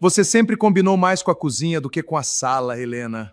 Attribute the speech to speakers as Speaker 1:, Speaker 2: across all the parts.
Speaker 1: Você sempre combinou mais com a cozinha do que com a sala, Helena.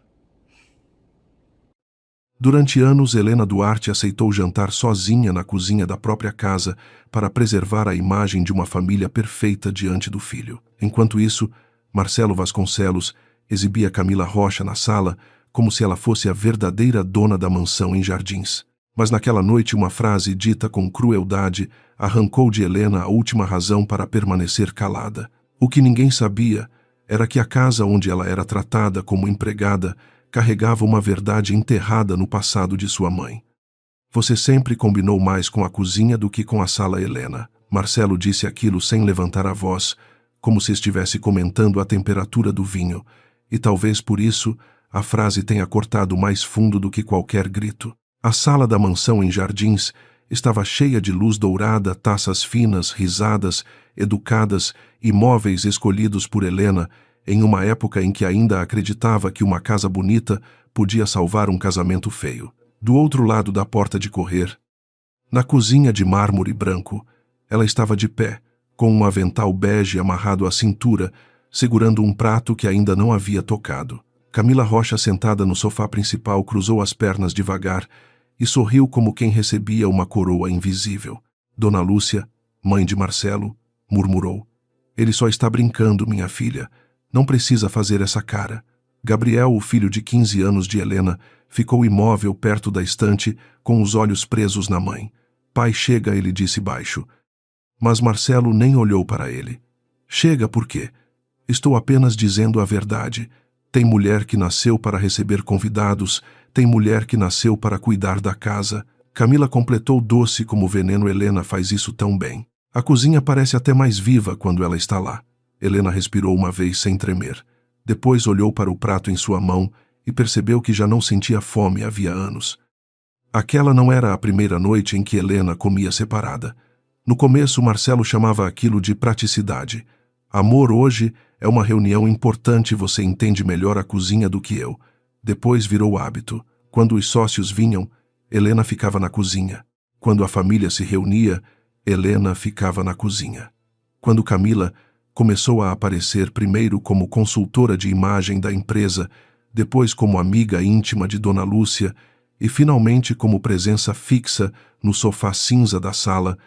Speaker 2: Durante anos, Helena Duarte aceitou jantar sozinha na cozinha da própria casa para preservar a imagem de uma família perfeita diante do filho. Enquanto isso, Marcelo Vasconcelos exibia Camila Rocha na sala como se ela fosse a verdadeira dona da mansão em Jardins. Mas naquela noite uma frase dita com crueldade arrancou de Helena a última razão para permanecer calada. O que ninguém sabia era que a casa onde ela era tratada como empregada carregava uma verdade enterrada no passado de sua mãe. Você sempre combinou mais com a cozinha do que com a sala, Helena. Marcelo disse aquilo sem levantar a voz, como se estivesse comentando a temperatura do vinho, e talvez por isso a frase tenha cortado mais fundo do que qualquer grito. A sala da mansão em Jardins estava cheia de luz dourada, taças finas, risadas, educadas e móveis escolhidos por Helena em uma época em que ainda acreditava que uma casa bonita podia salvar um casamento feio. Do outro lado da porta de correr, na cozinha de mármore branco, ela estava de pé, com um avental bege amarrado à cintura, segurando um prato que ainda não havia tocado. Camila Rocha, sentada no sofá principal, cruzou as pernas devagar e sorriu como quem recebia uma coroa invisível. Dona Lúcia, mãe de Marcelo, murmurou: "Ele só está brincando, minha filha. Não precisa fazer essa cara." Gabriel, o filho de 15 anos de Helena, ficou imóvel perto da estante, com os olhos presos na mãe. "Pai, chega", ele disse baixo. Mas Marcelo nem olhou para ele. "Chega por quê? Estou apenas dizendo a verdade. Tem mulher que nasceu para receber convidados, tem mulher que nasceu para cuidar da casa." Camila completou doce como veneno. "Helena faz isso tão bem. A cozinha parece até mais viva quando ela está lá." Helena respirou uma vez sem tremer. Depois olhou para o prato em sua mão e percebeu que já não sentia fome havia anos. Aquela não era a primeira noite em que Helena comia separada. No começo, Marcelo chamava aquilo de praticidade. "Amor, hoje é uma reunião importante, você entende melhor a cozinha do que eu." Depois virou hábito. Quando os sócios vinham, Helena ficava na cozinha. Quando a família se reunia, Helena ficava na cozinha. Quando Camila começou a aparecer primeiro como consultora de imagem da empresa, depois como amiga íntima de Dona Lúcia e finalmente como presença fixa no sofá cinza da sala,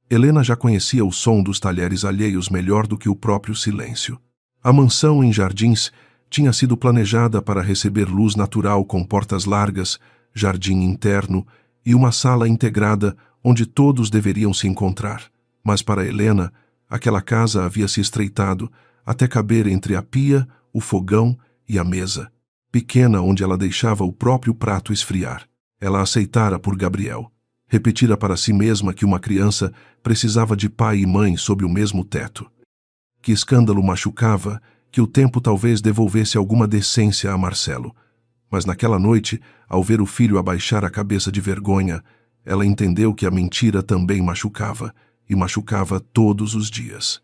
Speaker 2: Helena já conhecia o som dos talheres alheios melhor do que o próprio silêncio. A mansão em Jardins tinha sido planejada para receber luz natural com portas largas, jardim interno e uma sala integrada onde todos deveriam se encontrar. Mas para Helena, aquela casa havia se estreitado até caber entre a pia, o fogão e a mesa, pequena onde ela deixava o próprio prato esfriar. Ela aceitara por Gabriel. Repetira para si mesma que uma criança precisava de pai e mãe sob o mesmo teto. Que escândalo machucava, que o tempo talvez devolvesse alguma decência a Marcelo. Mas naquela noite, ao ver o filho abaixar a cabeça de vergonha, ela entendeu que a mentira também machucava, e machucava todos os dias.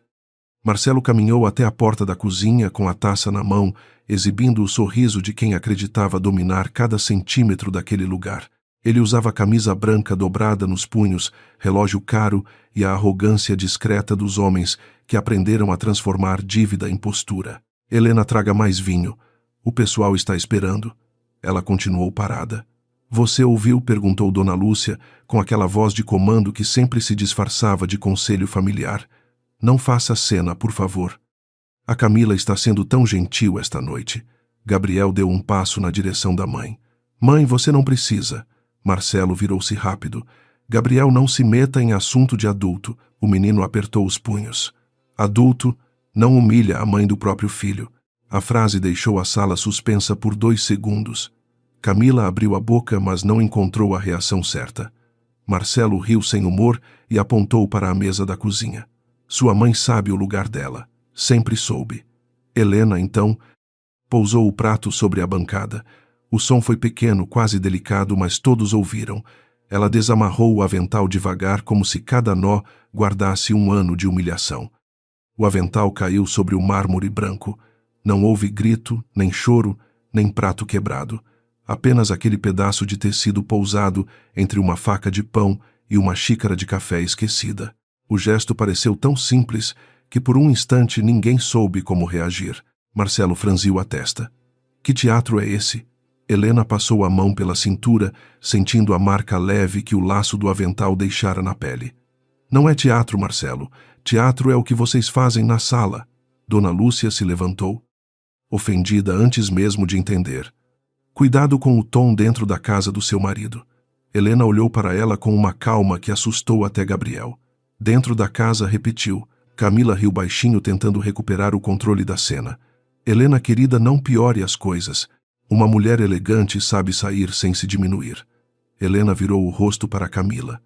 Speaker 2: Marcelo caminhou até a porta da cozinha com a taça na mão, exibindo o sorriso de quem acreditava dominar cada centímetro daquele lugar. Ele usava camisa branca dobrada nos punhos, relógio caro e a arrogância discreta dos homens que aprenderam a transformar dívida em postura. "Helena, traga mais vinho. O pessoal está esperando." Ela continuou parada. "Você ouviu?", perguntou Dona Lúcia, com aquela voz de comando que sempre se disfarçava de conselho familiar. "Não faça cena, por favor. A Camila está sendo tão gentil esta noite." Gabriel deu um passo na direção da mãe. "Mãe, você não precisa." Marcelo virou-se rápido. "Gabriel, não se meta em assunto de adulto." O menino apertou os punhos. "Adulto não humilha a mãe do próprio filho." A frase deixou a sala suspensa por 2 segundos. Camila abriu a boca, mas não encontrou a reação certa. Marcelo riu sem humor e apontou para a mesa da cozinha. "Sua mãe sabe o lugar dela. Sempre soube." Helena, então, pousou o prato sobre a bancada. O som foi pequeno, quase delicado, mas todos ouviram. Ela desamarrou o avental devagar, como se cada nó guardasse um ano de humilhação. O avental caiu sobre o mármore branco. Não houve grito, nem choro, nem prato quebrado. Apenas aquele pedaço de tecido pousado entre uma faca de pão e uma xícara de café esquecida. O gesto pareceu tão simples que por um instante ninguém soube como reagir. Marcelo franziu a testa. Que teatro é esse? Helena passou a mão pela cintura, sentindo a marca leve que o laço do avental deixara na pele. Não é teatro, Marcelo. Teatro é o que vocês fazem na sala. Dona Lúcia se levantou, ofendida antes mesmo de entender. Cuidado com o tom dentro da casa do seu marido. Helena olhou para ela com uma calma que assustou até Gabriel. Dentro da casa, repetiu. Camila riu baixinho, tentando recuperar o controle da cena. Helena, querida, não piore as coisas. Uma mulher elegante sabe sair sem se diminuir. Helena virou o rosto para Camila.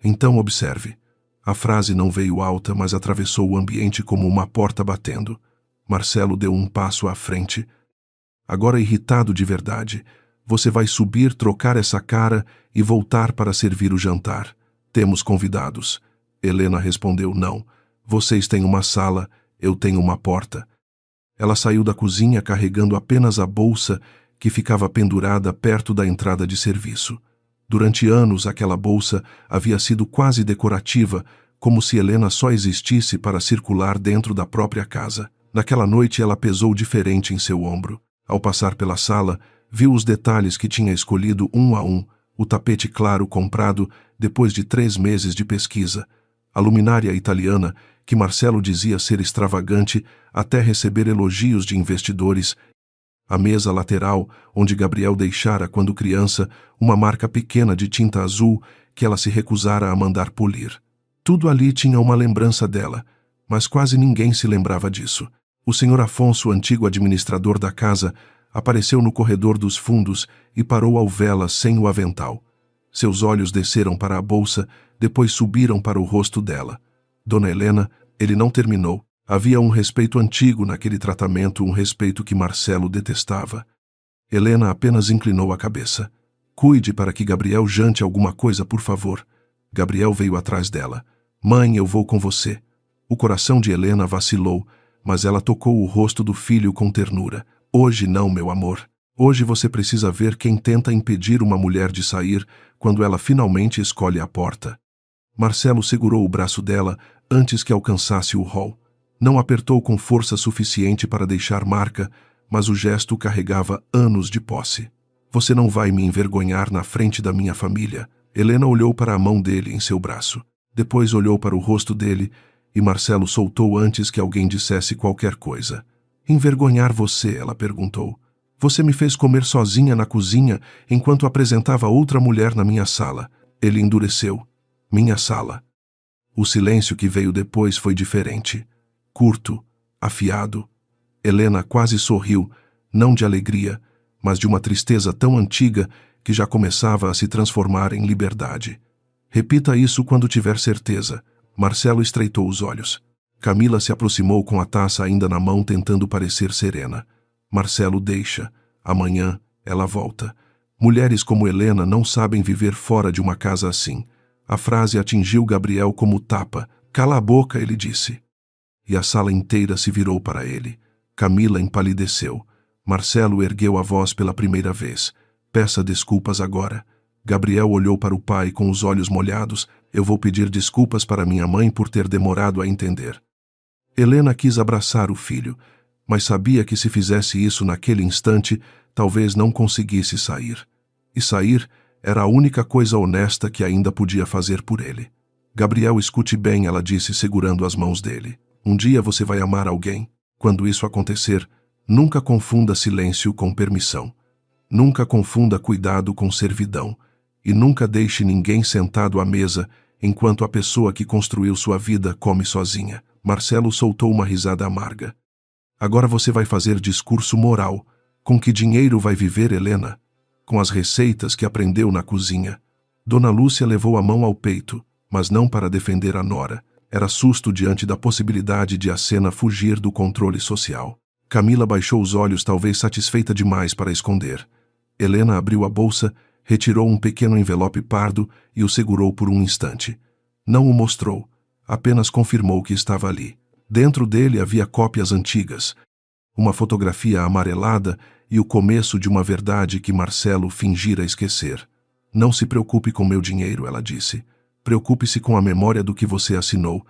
Speaker 2: Então observe. A frase não veio alta, mas atravessou o ambiente como uma porta batendo. Marcelo deu um passo à frente. Agora irritado de verdade, você vai subir, trocar essa cara e voltar para servir o jantar. Temos convidados. Helena respondeu não. Vocês têm uma sala, eu tenho uma porta. Ela saiu da cozinha carregando apenas a bolsa que ficava pendurada perto da entrada de serviço. Durante anos, aquela bolsa havia sido quase decorativa, como se Helena só existisse para circular dentro da própria casa. Naquela noite, ela pesou diferente em seu ombro. Ao passar pela sala, viu os detalhes que tinha escolhido um a um, o tapete claro comprado depois de 3 meses de pesquisa, a luminária italiana, que Marcelo dizia ser extravagante até receber elogios de investidores, a mesa lateral, onde Gabriel deixara, quando criança, uma marca pequena de tinta azul que ela se recusara a mandar polir. Tudo ali tinha uma lembrança dela, mas quase ninguém se lembrava disso. O Sr. Afonso, antigo administrador da casa, apareceu no corredor dos fundos e parou ao vela sem o avental. Seus olhos desceram para a bolsa, depois subiram para o rosto dela. Dona Helena, ele não terminou. Havia um respeito antigo naquele tratamento, um respeito que Marcelo detestava. Helena apenas inclinou a cabeça. Cuide para que Gabriel jante alguma coisa, por favor. Gabriel veio atrás dela. Mãe, eu vou com você. O coração de Helena vacilou, mas ela tocou o rosto do filho com ternura. Hoje não, meu amor. Hoje você precisa ver quem tenta impedir uma mulher de sair quando ela finalmente escolhe a porta. Marcelo segurou o braço dela antes que alcançasse o hall. Não apertou com força suficiente para deixar marca, mas o gesto carregava anos de posse. Você não vai me envergonhar na frente da minha família. Helena olhou para a mão dele em seu braço. Depois olhou para o rosto dele e Marcelo soltou antes que alguém dissesse qualquer coisa. Envergonhar você? Ela perguntou. Você me fez comer sozinha na cozinha enquanto apresentava outra mulher na minha sala. Ele endureceu. Minha sala. O silêncio que veio depois foi diferente. Curto, afiado. Helena quase sorriu, não de alegria, mas de uma tristeza tão antiga que já começava a se transformar em liberdade. Repita isso quando tiver certeza. Marcelo estreitou os olhos. Camila se aproximou com a taça ainda na mão, tentando parecer serena. Marcelo, deixa. Amanhã ela volta. Mulheres como Helena não sabem viver fora de uma casa assim. A frase atingiu Gabriel como tapa. Cala a boca, ele disse. E a sala inteira se virou para ele. Camila empalideceu. Marcelo ergueu a voz pela primeira vez. Peça desculpas agora. Gabriel olhou para o pai com os olhos molhados. Eu vou pedir desculpas para minha mãe por ter demorado a entender. Helena quis abraçar o filho, mas sabia que se fizesse isso naquele instante, talvez não conseguisse sair. E sair era a única coisa honesta que ainda podia fazer por ele. Gabriel, escute bem, ela disse, segurando as mãos dele. Um dia você vai amar alguém. Quando isso acontecer, nunca confunda silêncio com permissão. Nunca confunda cuidado com servidão. E nunca deixe ninguém sentado à mesa enquanto a pessoa que construiu sua vida come sozinha. Marcelo soltou uma risada amarga. Agora você vai fazer discurso moral. Com que dinheiro vai viver, Helena? Com as receitas que aprendeu na cozinha. Dona Lúcia levou a mão ao peito, mas não para defender a nora. Era susto diante da possibilidade de a cena fugir do controle social. Camila baixou os olhos, talvez satisfeita demais para esconder. Helena abriu a bolsa, retirou um pequeno envelope pardo e o segurou por um instante. Não o mostrou, apenas confirmou que estava ali. Dentro dele havia cópias antigas, uma fotografia amarelada e o começo de uma verdade que Marcelo fingira esquecer. Não se preocupe com meu dinheiro, ela disse. Preocupe-se com a memória do que você assinou.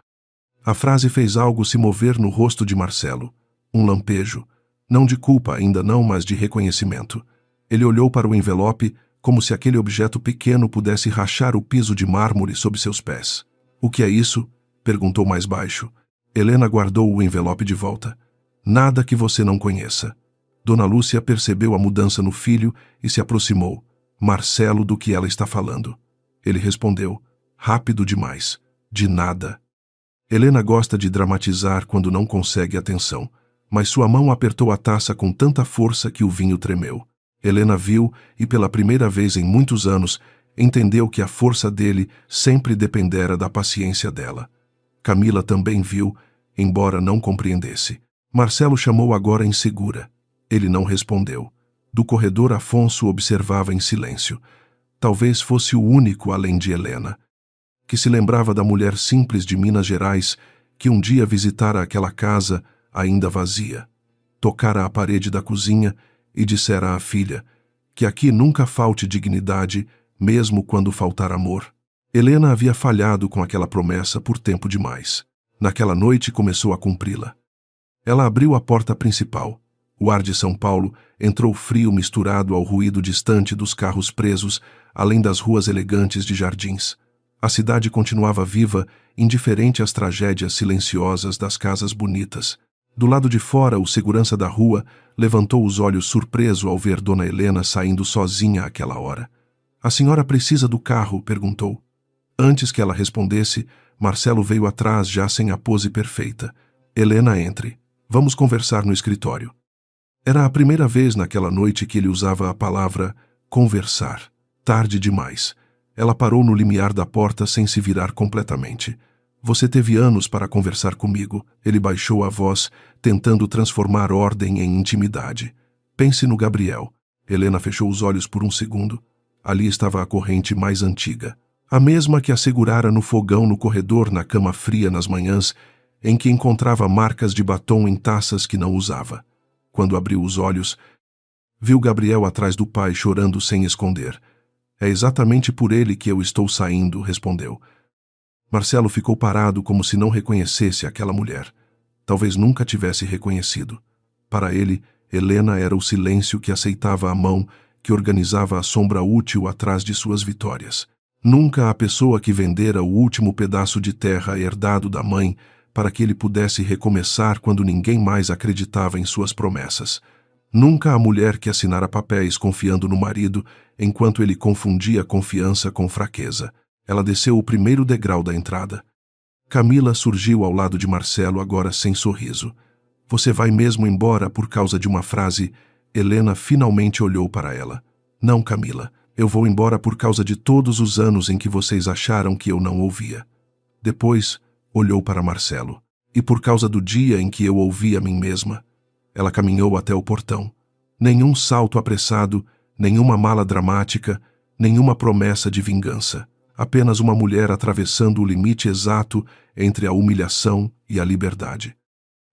Speaker 2: A frase fez algo se mover no rosto de Marcelo. Um lampejo. Não de culpa, ainda não, mas de reconhecimento. Ele olhou para o envelope como se aquele objeto pequeno pudesse rachar o piso de mármore sob seus pés. "O que é isso?" perguntou mais baixo. Helena guardou o envelope de volta. "Nada que você não conheça." Dona Lúcia percebeu a mudança no filho e se aproximou. "Marcelo, do que ela está falando?" Ele respondeu, rápido demais. "De nada." Helena gosta de dramatizar quando não consegue atenção, mas sua mão apertou a taça com tanta força que o vinho tremeu. Helena viu e, pela primeira vez em muitos anos, entendeu que a força dele sempre dependera da paciência dela. Camila também viu, embora não compreendesse. Marcelo chamou agora insegura. Ele não respondeu. Do corredor, Afonso observava em silêncio. Talvez fosse o único, além de Helena, que se lembrava da mulher simples de Minas Gerais que um dia visitara aquela casa ainda vazia. Tocara a parede da cozinha e dissera à filha que aqui nunca falte dignidade, mesmo quando faltar amor. Helena havia falhado com aquela promessa por tempo demais. Naquela noite começou a cumpri-la. Ela abriu a porta principal. O ar de São Paulo entrou frio misturado ao ruído distante dos carros presos, além das ruas elegantes de jardins. A cidade continuava viva, indiferente às tragédias silenciosas das casas bonitas. Do lado de fora, o segurança da rua levantou os olhos surpreso ao ver Dona Helena saindo sozinha àquela hora. "A senhora precisa do carro?" perguntou. Antes que ela respondesse, Marcelo veio atrás já sem a pose perfeita. "Helena, entre. Vamos conversar no escritório." Era a primeira vez naquela noite que ele usava a palavra conversar. Tarde demais. Ela parou no limiar da porta sem se virar completamente. "Você teve anos para conversar comigo." Ele baixou a voz, tentando transformar ordem em intimidade. "Pense no Gabriel." Helena fechou os olhos por um segundo. Ali estava a corrente mais antiga. A mesma que a segurara no fogão no corredor na cama fria nas manhãs, em que encontrava marcas de batom em taças que não usava. Quando abriu os olhos, viu Gabriel atrás do pai chorando sem esconder. "É exatamente por ele que eu estou saindo", respondeu. Marcelo ficou parado como se não reconhecesse aquela mulher. Talvez nunca tivesse reconhecido. Para ele, Helena era o silêncio que aceitava a mão, que organizava a sombra útil atrás de suas vitórias. Nunca a pessoa que vendera o último pedaço de terra herdado da mãe para que ele pudesse recomeçar quando ninguém mais acreditava em suas promessas. Nunca a mulher que assinara papéis confiando no marido enquanto ele confundia confiança com fraqueza. Ela desceu o primeiro degrau da entrada. Camila surgiu ao lado de Marcelo, agora sem sorriso. "Você vai mesmo embora por causa de uma frase?" Helena finalmente olhou para ela. "Não, Camila. Eu vou embora por causa de todos os anos em que vocês acharam que eu não ouvia." Depois, olhou para Marcelo. "E por causa do dia em que eu ouvi a mim mesma." Ela caminhou até o portão. Nenhum salto apressado, nenhuma mala dramática, nenhuma promessa de vingança. Apenas uma mulher atravessando o limite exato entre a humilhação e a liberdade.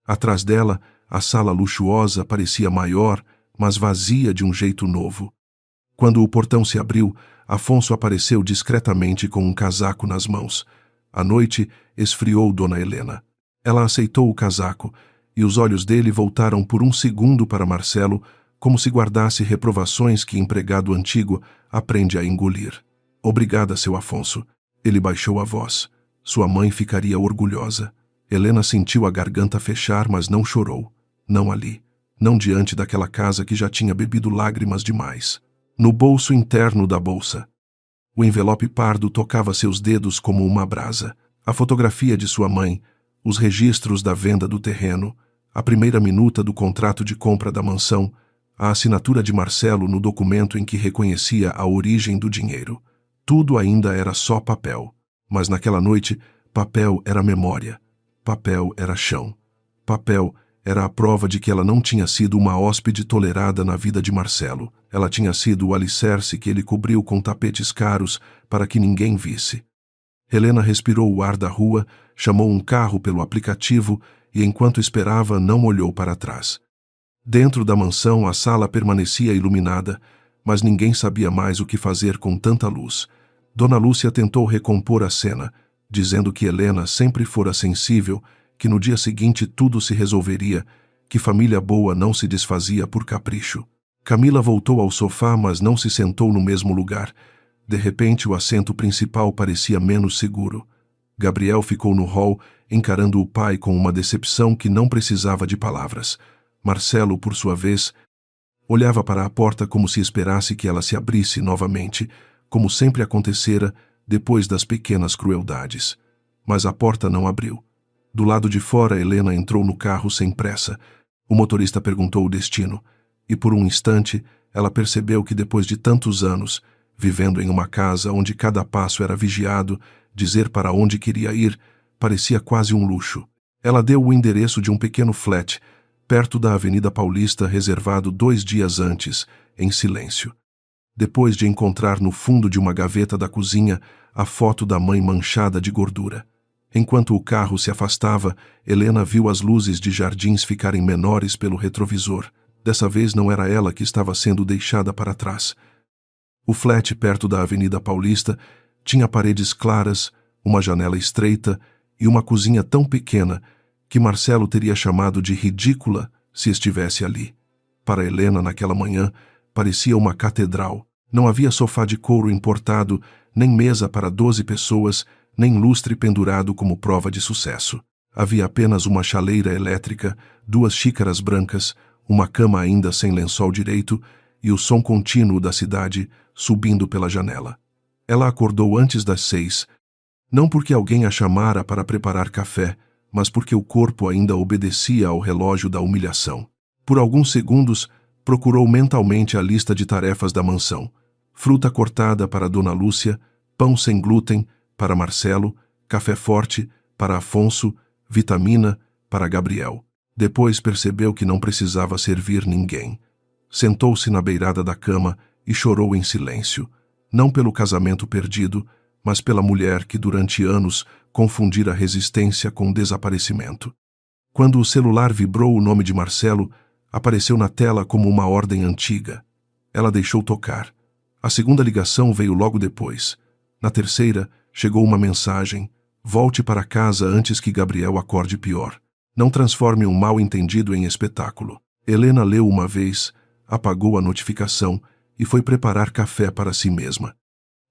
Speaker 2: Atrás dela, a sala luxuosa parecia maior, mas vazia de um jeito novo. Quando o portão se abriu, Afonso apareceu discretamente com um casaco nas mãos. A noite esfriou Dona Helena. Ela aceitou o casaco, e os olhos dele voltaram por um segundo para Marcelo, como se guardasse reprovações que empregado antigo aprende a engolir. "Obrigada, seu Afonso." Ele baixou a voz. Sua mãe ficaria orgulhosa. Helena sentiu a garganta fechar, mas não chorou. Não ali. Não diante daquela casa que já tinha bebido lágrimas demais. No bolso interno da bolsa. O envelope pardo tocava seus dedos como uma brasa. A fotografia de sua mãe, os registros da venda do terreno, a primeira minuta do contrato de compra da mansão, a assinatura de Marcelo no documento em que reconhecia a origem do dinheiro. Tudo ainda era só papel. Mas naquela noite, papel era memória. Papel era chão. Papel era a prova de que ela não tinha sido uma hóspede tolerada na vida de Marcelo. Ela tinha sido o alicerce que ele cobriu com tapetes caros para que ninguém visse. Helena respirou o ar da rua, chamou um carro pelo aplicativo e, enquanto esperava, não olhou para trás. Dentro da mansão, a sala permanecia iluminada, mas ninguém sabia mais o que fazer com tanta luz. Dona Lúcia tentou recompor a cena. dizendo que Helena sempre fora sensível, que no dia seguinte tudo se resolveria, que família boa não se desfazia por capricho. Camila voltou ao sofá, mas não se sentou no mesmo lugar. De repente, o assento principal parecia menos seguro. Gabriel ficou no hall, encarando o pai com uma decepção que não precisava de palavras. Marcelo, por sua vez, olhava para a porta como se esperasse que ela se abrisse novamente, como sempre acontecera depois das pequenas crueldades. Mas a porta não abriu. Do lado de fora, Helena entrou no carro sem pressa. O motorista perguntou o destino, e por um instante ela percebeu que depois de tantos anos, vivendo em uma casa onde cada passo era vigiado, dizer para onde queria ir parecia quase um luxo. Ela deu o endereço de um pequeno flat, perto da Avenida Paulista, reservado 2 dias antes, em silêncio. Depois de encontrar no fundo de uma gaveta da cozinha a foto da mãe manchada de gordura. Enquanto o carro se afastava, Helena viu as luzes de Jardins ficarem menores pelo retrovisor. Dessa vez não era ela que estava sendo deixada para trás. O flat perto da Avenida Paulista tinha paredes claras, uma janela estreita e uma cozinha tão pequena que Marcelo teria chamado de ridícula se estivesse ali. Para Helena, naquela manhã, parecia uma catedral. Não havia sofá de couro importado, nem mesa para 12 pessoas, nem lustre pendurado como prova de sucesso. Havia apenas uma chaleira elétrica, 2 xícaras brancas, uma cama ainda sem lençol direito e o som contínuo da cidade subindo pela janela. Ela acordou antes das 6, não porque alguém a chamara para preparar café, mas porque o corpo ainda obedecia ao relógio da humilhação. Por alguns segundos, procurou mentalmente a lista de tarefas da mansão. Fruta cortada para Dona Lúcia, pão sem glúten para Marcelo, café forte para Afonso, vitamina para Gabriel. Depois percebeu que não precisava servir ninguém. Sentou-se na beirada da cama e chorou em silêncio, não pelo casamento perdido, mas pela mulher que durante anos confundira resistência com desaparecimento. Quando o celular vibrou, o nome de Marcelo apareceu na tela como uma ordem antiga. Ela deixou tocar. A segunda ligação veio logo depois. Na terceira, chegou uma mensagem: volte para casa antes que Gabriel acorde pior. Não transforme um mal-entendido em espetáculo. Helena leu uma vez, apagou a notificação e foi preparar café para si mesma.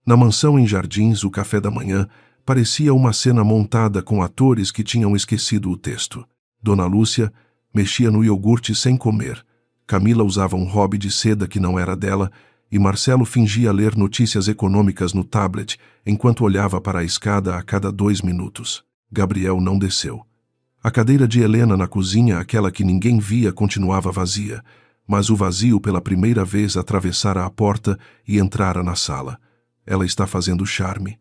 Speaker 2: Na mansão em Jardins, o café da manhã parecia uma cena montada com atores que tinham esquecido o texto. Dona Lúcia mexia no iogurte sem comer. Camila usava um hobby de seda que não era dela e Marcelo fingia ler notícias econômicas no tablet enquanto olhava para a escada a cada 2 minutos. Gabriel não desceu. A cadeira de Helena na cozinha, aquela que ninguém via, continuava vazia, mas o vazio pela primeira vez atravessara a porta e entrara na sala. Ela está fazendo charme,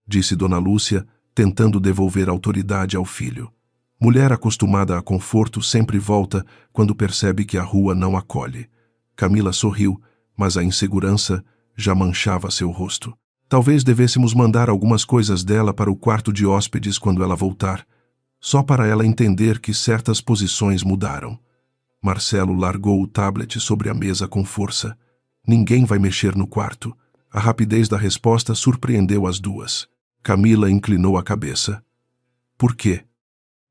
Speaker 2: disse Dona Lúcia, tentando devolver autoridade ao filho. Mulher acostumada a conforto sempre volta quando percebe que a rua não acolhe. Camila sorriu, mas a insegurança já manchava seu rosto. Talvez devêssemos mandar algumas coisas dela para o quarto de hóspedes quando ela voltar, só para ela entender que certas posições mudaram. Marcelo largou o tablet sobre a mesa com força. Ninguém vai mexer no quarto. A rapidez da resposta surpreendeu as duas. Camila inclinou a cabeça. Por quê?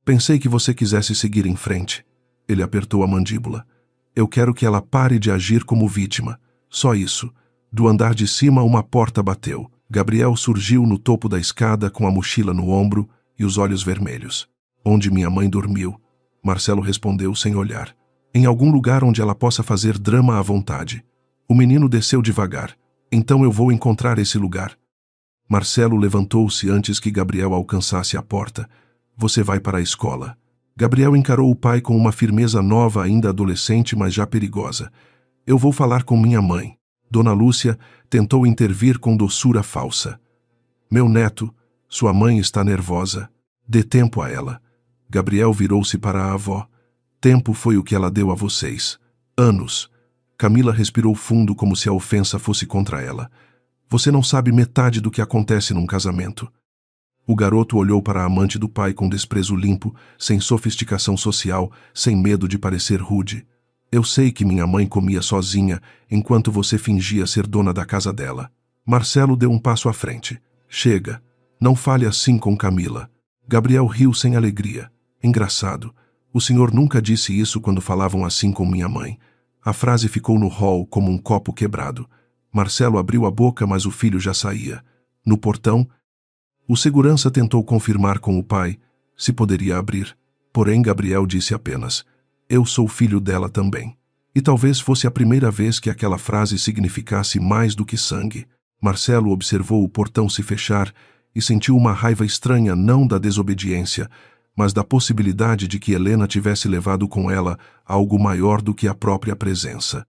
Speaker 2: Pensei que você quisesse seguir em frente. Ele apertou a mandíbula. Eu quero que ela pare de agir como vítima. Só isso. Do andar de cima, uma porta bateu. Gabriel surgiu no topo da escada com a mochila no ombro e os olhos vermelhos. Onde minha mãe dormiu? Marcelo respondeu sem olhar. Em algum lugar onde ela possa fazer drama à vontade. O menino desceu devagar. Então eu vou encontrar esse lugar. Marcelo levantou-se antes que Gabriel alcançasse a porta. Você vai para a escola. Gabriel encarou o pai com uma firmeza nova, ainda adolescente, mas já perigosa. Eu vou falar com minha mãe. Dona Lúcia tentou intervir com doçura falsa. Meu neto, sua mãe está nervosa. Dê tempo a ela. Gabriel virou-se para a avó. Tempo foi o que ela deu a vocês. Anos. Camila respirou fundo como se a ofensa fosse contra ela. Você não sabe metade do que acontece num casamento. O garoto olhou para a amante do pai com desprezo limpo, sem sofisticação social, sem medo de parecer rude. Eu sei que minha mãe comia sozinha, enquanto você fingia ser dona da casa dela. Marcelo deu um passo à frente. Chega. Não fale assim com Camila. Gabriel riu sem alegria. Engraçado. O senhor nunca disse isso quando falavam assim com minha mãe. A frase ficou no hall como um copo quebrado. Marcelo abriu a boca, mas o filho já saía. No portão, o segurança tentou confirmar com o pai se poderia abrir. Porém, Gabriel disse apenas: "Eu sou filho dela também." E talvez fosse a primeira vez que aquela frase significasse mais do que sangue. Marcelo observou o portão se fechar e sentiu uma raiva estranha, não da desobediência, mas da possibilidade de que Helena tivesse levado com ela algo maior do que a própria presença.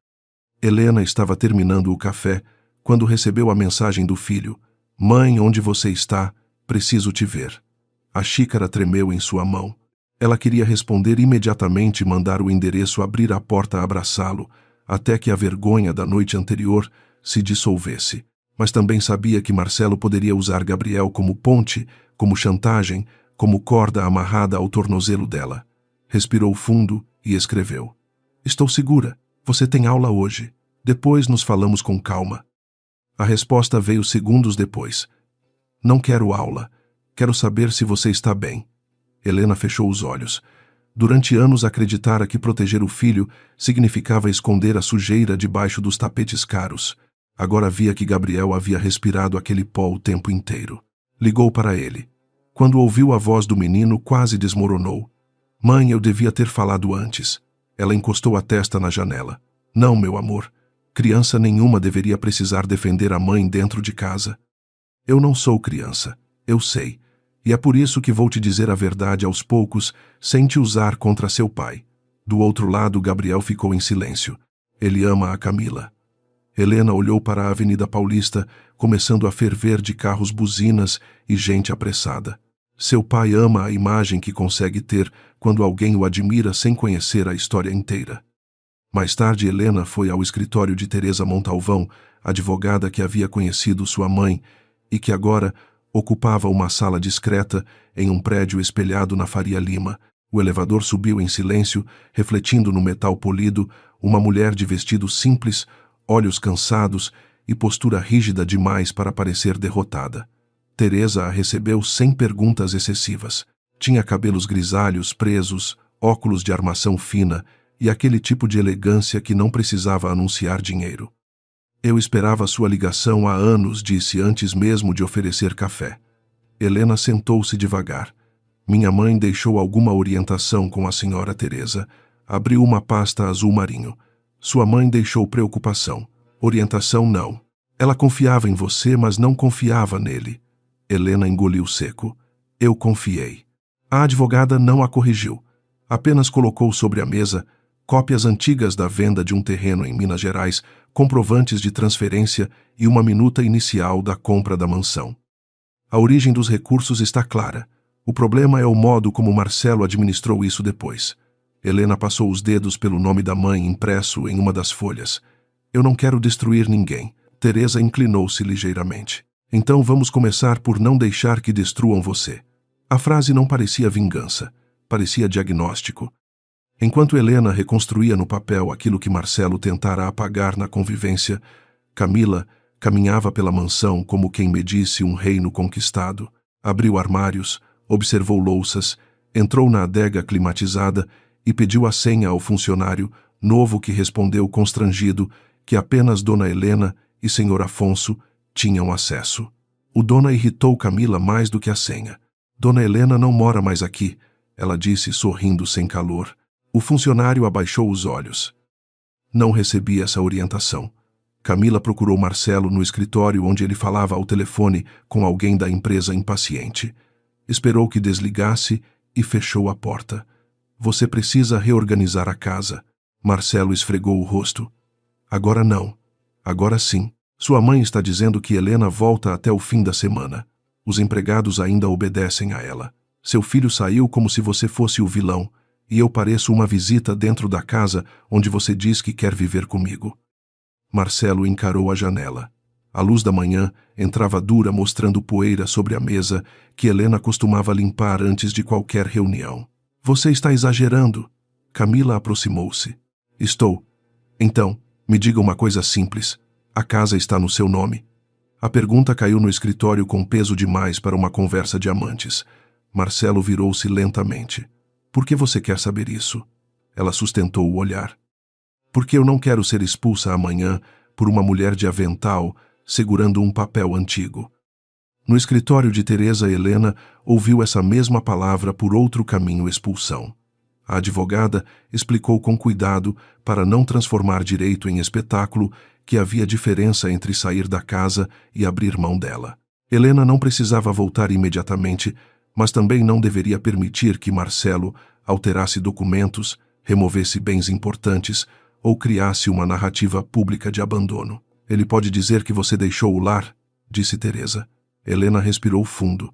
Speaker 2: Helena estava terminando o café quando recebeu a mensagem do filho: "Mãe, onde você está? Preciso te ver." A xícara tremeu em sua mão. Ela queria responder imediatamente e mandar o endereço abrir a porta a abraçá-lo, até que a vergonha da noite anterior se dissolvesse. Mas também sabia que Marcelo poderia usar Gabriel como ponte, como chantagem, como corda amarrada ao tornozelo dela. Respirou fundo e escreveu: "Estou segura. Você tem aula hoje. Depois nos falamos com calma." A resposta veio segundos depois: "Não quero aula. Quero saber se você está bem." Helena fechou os olhos. Durante anos acreditara que proteger o filho significava esconder a sujeira debaixo dos tapetes caros. Agora via que Gabriel havia respirado aquele pó o tempo inteiro. Ligou para ele. Quando ouviu a voz do menino, quase desmoronou. "Mãe, eu devia ter falado antes." Ela encostou a testa na janela. "Não, meu amor. Criança nenhuma deveria precisar defender a mãe dentro de casa." "Eu não sou criança. Eu sei. E é por isso que vou te dizer a verdade aos poucos, sem te usar contra seu pai." Do outro lado, Gabriel ficou em silêncio. Ele ama a Camila. Helena olhou para a Avenida Paulista, começando a ferver de carros, buzinas e gente apressada. Seu pai ama a imagem que consegue ter quando alguém o admira sem conhecer a história inteira. Mais tarde, Helena foi ao escritório de Teresa Montalvão, advogada que havia conhecido sua mãe e que agora ocupava uma sala discreta em um prédio espelhado na Faria Lima. O elevador subiu em silêncio, refletindo no metal polido uma mulher de vestido simples, olhos cansados e postura rígida demais para parecer derrotada. Teresa a recebeu sem perguntas excessivas. Tinha cabelos grisalhos presos, óculos de armação fina e aquele tipo de elegância que não precisava anunciar dinheiro. "Eu esperava sua ligação há anos", disse antes mesmo de oferecer café. Helena sentou-se devagar. "Minha mãe deixou alguma orientação com a senhora Teresa." Abriu uma pasta azul marinho. "Sua mãe deixou preocupação. Orientação não. Ela confiava em você, mas não confiava nele." Helena engoliu seco. "Eu confiei." A advogada não a corrigiu. Apenas colocou sobre a mesa cópias antigas da venda de um terreno em Minas Gerais, comprovantes de transferência e uma minuta inicial da compra da mansão. "A origem dos recursos está clara. O problema é o modo como Marcelo administrou isso depois." Helena passou os dedos pelo nome da mãe impresso em uma das folhas. "Eu não quero destruir ninguém." Teresa inclinou-se ligeiramente. "Então vamos começar por não deixar que destruam você." A frase não parecia vingança. Parecia diagnóstico. Enquanto Helena reconstruía no papel aquilo que Marcelo tentara apagar na convivência, Camila caminhava pela mansão como quem medisse um reino conquistado. Abriu armários, observou louças, entrou na adega climatizada e pediu a senha ao funcionário, novo, que respondeu constrangido que apenas Dona Helena e Senhor Afonso tinham acesso. O dona irritou Camila mais do que a senha. "Dona Helena não mora mais aqui", ela disse, sorrindo sem calor. O funcionário abaixou os olhos. Não recebi essa orientação. Camila procurou Marcelo no escritório, onde ele falava ao telefone com alguém da empresa, impaciente. Esperou que desligasse e fechou a porta. "Você precisa reorganizar a casa." Marcelo esfregou o rosto. "Agora não. Agora sim. Sua mãe está dizendo que Helena volta até o fim da semana. Os empregados ainda obedecem a ela. Seu filho saiu como se você fosse o vilão, e eu pareço uma visita dentro da casa onde você diz que quer viver comigo." Marcelo encarou a janela. A luz da manhã entrava dura, mostrando poeira sobre a mesa que Helena costumava limpar antes de qualquer reunião. "Você está exagerando." Camila aproximou-se. "Estou." "Então, me diga uma coisa simples. A casa está no seu nome?" A pergunta caiu no escritório com peso demais para uma conversa de amantes. Marcelo virou-se lentamente. Por que você quer saber isso? Ela sustentou o olhar. Porque eu não quero ser expulsa amanhã por uma mulher de avental segurando um papel antigo. No escritório de Teresa, Helena ouviu essa mesma palavra por outro caminho: expulsão. A advogada explicou com cuidado, para não transformar direito em espetáculo, que havia diferença entre sair da casa e abrir mão dela. Helena não precisava voltar imediatamente, mas também não deveria permitir que Marcelo alterasse documentos, removesse bens importantes ou criasse uma narrativa pública de abandono. Ele pode dizer que você deixou o lar, disse Teresa. Helena respirou fundo.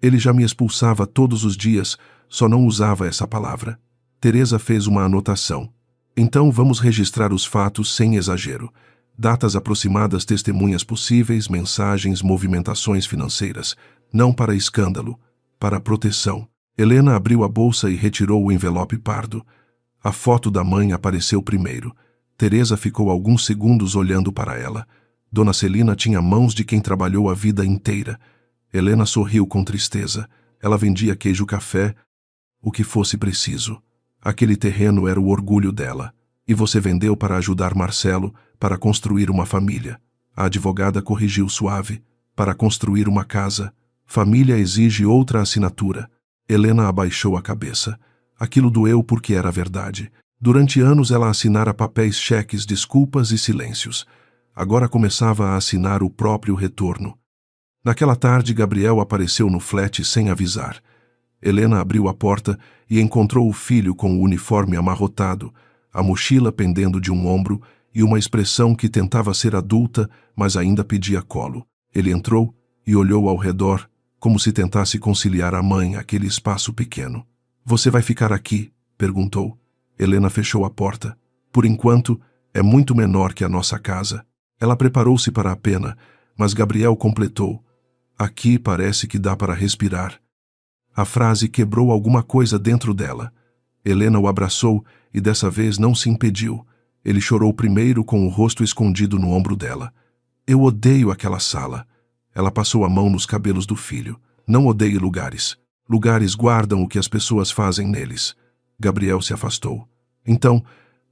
Speaker 2: Ele já me expulsava todos os dias, só não usava essa palavra. Teresa fez uma anotação. Então vamos registrar os fatos sem exagero. Datas aproximadas, testemunhas possíveis, mensagens, movimentações financeiras. Não para escândalo, para proteção. Helena abriu a bolsa e retirou o envelope pardo. A foto da mãe apareceu primeiro. Teresa ficou alguns segundos olhando para ela. Dona Celina tinha mãos de quem trabalhou a vida inteira. Helena sorriu com tristeza. Ela vendia queijo-café, o que fosse preciso. Aquele terreno era o orgulho dela. E você vendeu para ajudar Marcelo, para construir uma família. A advogada corrigiu suave. Para construir uma casa. Família exige outra assinatura. Helena abaixou a cabeça. Aquilo doeu porque era verdade. Durante anos ela assinara papéis, cheques, desculpas e silêncios. Agora começava a assinar o próprio retorno. Naquela tarde, Gabriel apareceu no flat sem avisar. Helena abriu a porta e encontrou o filho com o uniforme amarrotado, a mochila pendendo de um ombro e uma expressão que tentava ser adulta, mas ainda pedia colo. Ele entrou e olhou ao redor, como se tentasse conciliar a mãe àquele espaço pequeno. Você vai ficar aqui? Perguntou. Helena fechou a porta. Por enquanto, é muito menor que a nossa casa. Ela preparou-se para a pena, mas Gabriel completou. Aqui parece que dá para respirar. A frase quebrou alguma coisa dentro dela. Helena o abraçou e dessa vez não se impediu. Ele chorou primeiro com o rosto escondido no ombro dela. Eu odeio aquela sala. Ela passou a mão nos cabelos do filho. Não odeie lugares. Lugares guardam o que as pessoas fazem neles. Gabriel se afastou. Então,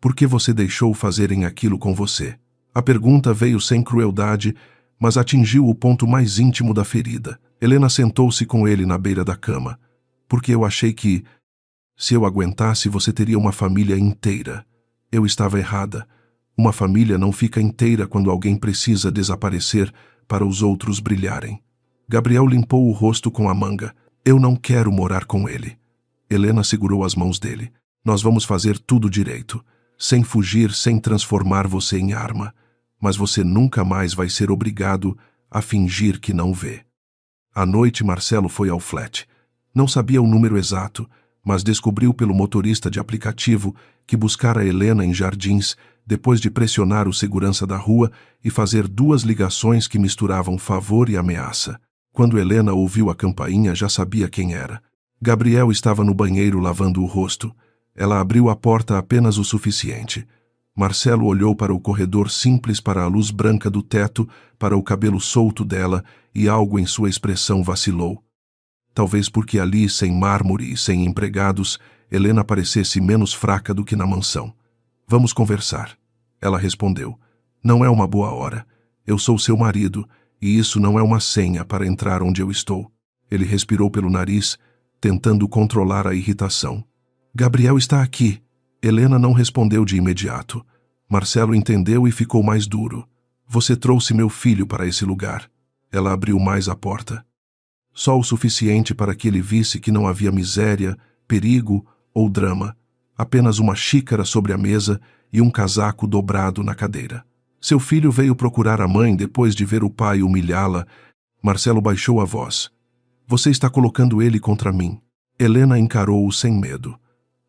Speaker 2: por que você deixou fazerem aquilo com você? A pergunta veio sem crueldade, mas atingiu o ponto mais íntimo da ferida. Helena sentou-se com ele na beira da cama. Porque eu achei que, se eu aguentasse, você teria uma família inteira. Eu estava errada. Uma família não fica inteira quando alguém precisa desaparecer para os outros brilharem. Gabriel limpou o rosto com a manga. Eu não quero morar com ele. Helena segurou as mãos dele. Nós vamos fazer tudo direito, sem fugir, sem transformar você em arma. Mas você nunca mais vai ser obrigado a fingir que não vê. À noite, Marcelo foi ao flat. Não sabia o número exato, mas descobriu pelo motorista de aplicativo que buscara Helena em Jardins, depois de pressionar o segurança da rua e fazer 2 ligações que misturavam favor e ameaça. Quando Helena ouviu a campainha, já sabia quem era. Gabriel estava no banheiro lavando o rosto. Ela abriu a porta apenas o suficiente. Marcelo olhou para o corredor simples, para a luz branca do teto, para o cabelo solto dela, e algo em sua expressão vacilou. Talvez porque ali, sem mármore e sem empregados, Helena parecesse menos fraca do que na mansão. Vamos conversar. Ela respondeu. Não é uma boa hora. Eu sou seu marido, e isso não é uma senha para entrar onde eu estou. Ele respirou pelo nariz, tentando controlar a irritação. Gabriel está aqui. Helena não respondeu de imediato. Marcelo entendeu e ficou mais duro. Você trouxe meu filho para esse lugar. Ela abriu mais a porta. Só o suficiente para que ele visse que não havia miséria, perigo ou drama. Apenas uma xícara sobre a mesa e um casaco dobrado na cadeira. Seu filho veio procurar a mãe depois de ver o pai humilhá-la. Marcelo baixou a voz. Você está colocando ele contra mim. Helena encarou-o sem medo.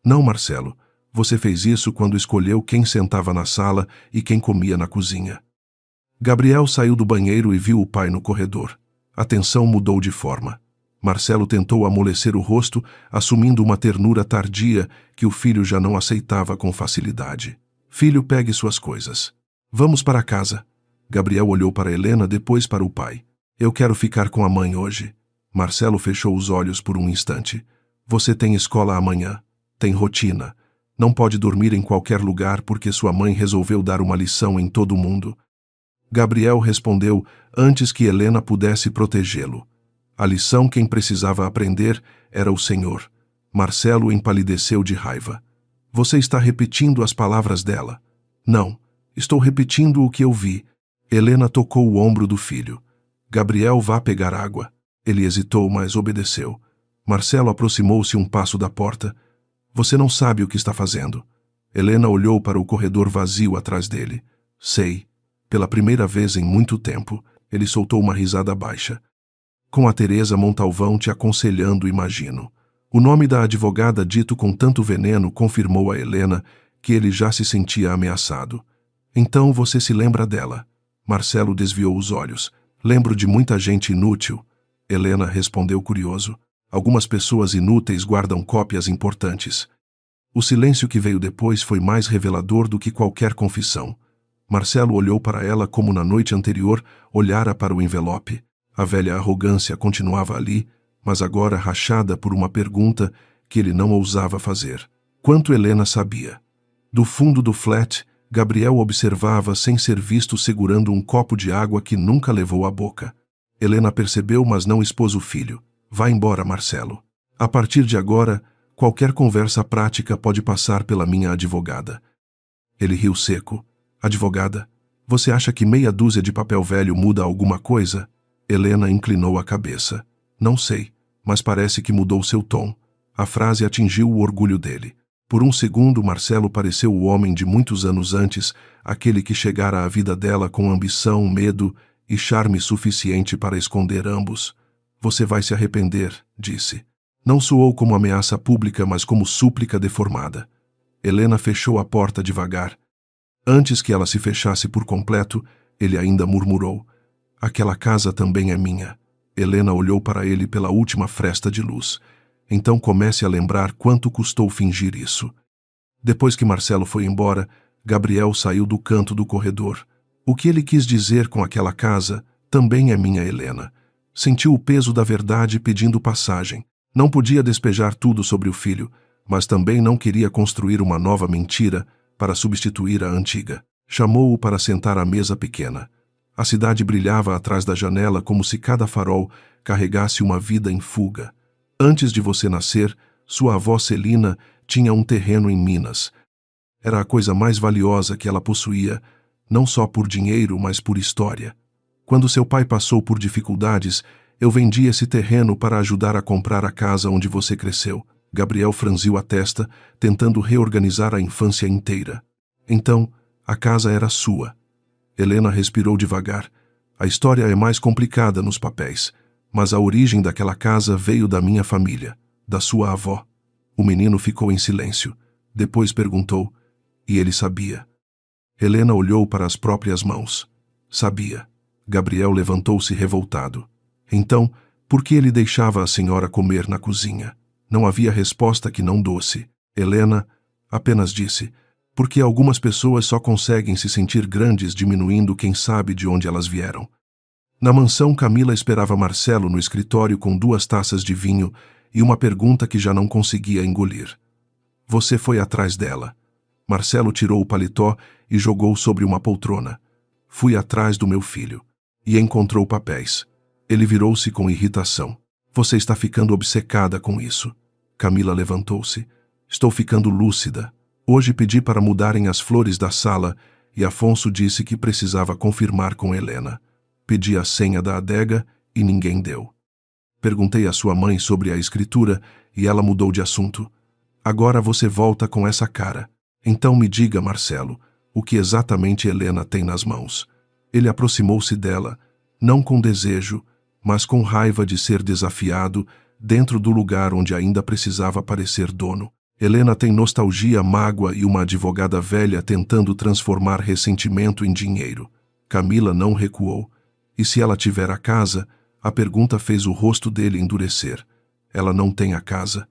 Speaker 2: Não, Marcelo. Você fez isso quando escolheu quem sentava na sala e quem comia na cozinha. Gabriel saiu do banheiro e viu o pai no corredor. A tensão mudou de forma. Marcelo tentou amolecer o rosto, assumindo uma ternura tardia que o filho já não aceitava com facilidade. Filho, pegue suas coisas. Vamos para casa. Gabriel olhou para Helena, depois para o pai. Eu quero ficar com a mãe hoje. Marcelo fechou os olhos por um instante. Você tem escola amanhã. Tem rotina. Não pode dormir em qualquer lugar porque sua mãe resolveu dar uma lição em todo mundo. Gabriel respondeu antes que Helena pudesse protegê-lo. A lição quem precisava aprender era o Senhor. Marcelo empalideceu de raiva. Você está repetindo as palavras dela. Não, estou repetindo o que eu vi. Helena tocou o ombro do filho. Gabriel, vá pegar água. Ele hesitou, mas obedeceu. Marcelo aproximou-se um passo da porta. Você não sabe o que está fazendo. Helena olhou para o corredor vazio atrás dele. Sei. Pela primeira vez em muito tempo, ele soltou uma risada baixa. Com a Teresa Montalvão te aconselhando, imagino. O nome da advogada dito com tanto veneno confirmou a Helena que ele já se sentia ameaçado. Então você se lembra dela? Marcelo desviou os olhos. Lembro de muita gente inútil. Helena respondeu curioso. Algumas pessoas inúteis guardam cópias importantes. O silêncio que veio depois foi mais revelador do que qualquer confissão. Marcelo olhou para ela como na noite anterior olhara para o envelope. A velha arrogância continuava ali, mas agora rachada por uma pergunta que ele não ousava fazer. Quanto Helena sabia? Do fundo do flat, Gabriel observava sem ser visto segurando um copo de água que nunca levou à boca. Helena percebeu, mas não expôs o filho. Vá embora, Marcelo. A partir de agora, qualquer conversa prática pode passar pela minha advogada. Ele riu seco. Advogada, você acha que meia dúzia de papel velho muda alguma coisa? Helena inclinou a cabeça. Não sei, mas parece que mudou seu tom. A frase atingiu o orgulho dele. Por um segundo, Marcelo pareceu o homem de muitos anos antes, aquele que chegara à vida dela com ambição, medo e charme suficiente para esconder ambos. Você vai se arrepender, disse. Não soou como ameaça pública, mas como súplica deformada. Helena fechou a porta devagar. Antes que ela se fechasse por completo, ele ainda murmurou. Aquela casa também é minha. Helena olhou para ele pela última fresta de luz. Então comece a lembrar quanto custou fingir isso. Depois que Marcelo foi embora, Gabriel saiu do canto do corredor. O que ele quis dizer com aquela casa também é minha, Helena. Sentiu o peso da verdade pedindo passagem. Não podia despejar tudo sobre o filho, mas também não queria construir uma nova mentira para substituir a antiga. Chamou-o para sentar à mesa pequena. A cidade brilhava atrás da janela como se cada farol carregasse uma vida em fuga. Antes de você nascer, sua avó Celina tinha um terreno em Minas. Era a coisa mais valiosa que ela possuía, não só por dinheiro, mas por história. Quando seu pai passou por dificuldades, eu vendi esse terreno para ajudar a comprar a casa onde você cresceu. Gabriel franziu a testa, tentando reorganizar a infância inteira. Então, a casa era sua. Helena respirou devagar. A história é mais complicada nos papéis, mas a origem daquela casa veio da minha família, da sua avó. O menino ficou em silêncio. Depois perguntou, e ele sabia. Helena olhou para as próprias mãos. Sabia. Gabriel levantou-se revoltado. Então, por que ele deixava a senhora comer na cozinha? Não havia resposta que não doce. Helena apenas disse, porque algumas pessoas só conseguem se sentir grandes diminuindo quem sabe de onde elas vieram. Na mansão, Camila esperava Marcelo no escritório com 2 taças de vinho e uma pergunta que já não conseguia engolir. Você foi atrás dela. Marcelo tirou o paletó e jogou sobre uma poltrona. Fui atrás do meu filho. E encontrou papéis. Ele virou-se com irritação. Você está ficando obcecada com isso. Camila levantou-se. Estou ficando lúcida. Hoje pedi para mudarem as flores da sala e Afonso disse que precisava confirmar com Helena. Pedi a senha da adega e ninguém deu. Perguntei à sua mãe sobre a escritura e ela mudou de assunto. Agora você volta com essa cara. Então me diga, Marcelo, o que exatamente Helena tem nas mãos. Ele aproximou-se dela, não com desejo, mas com raiva de ser desafiado dentro do lugar onde ainda precisava parecer dono. Helena tem nostalgia, mágoa e uma advogada velha tentando transformar ressentimento em dinheiro. Camila não recuou. E se ela tiver a casa? A pergunta fez o rosto dele endurecer. Ela não tem a casa.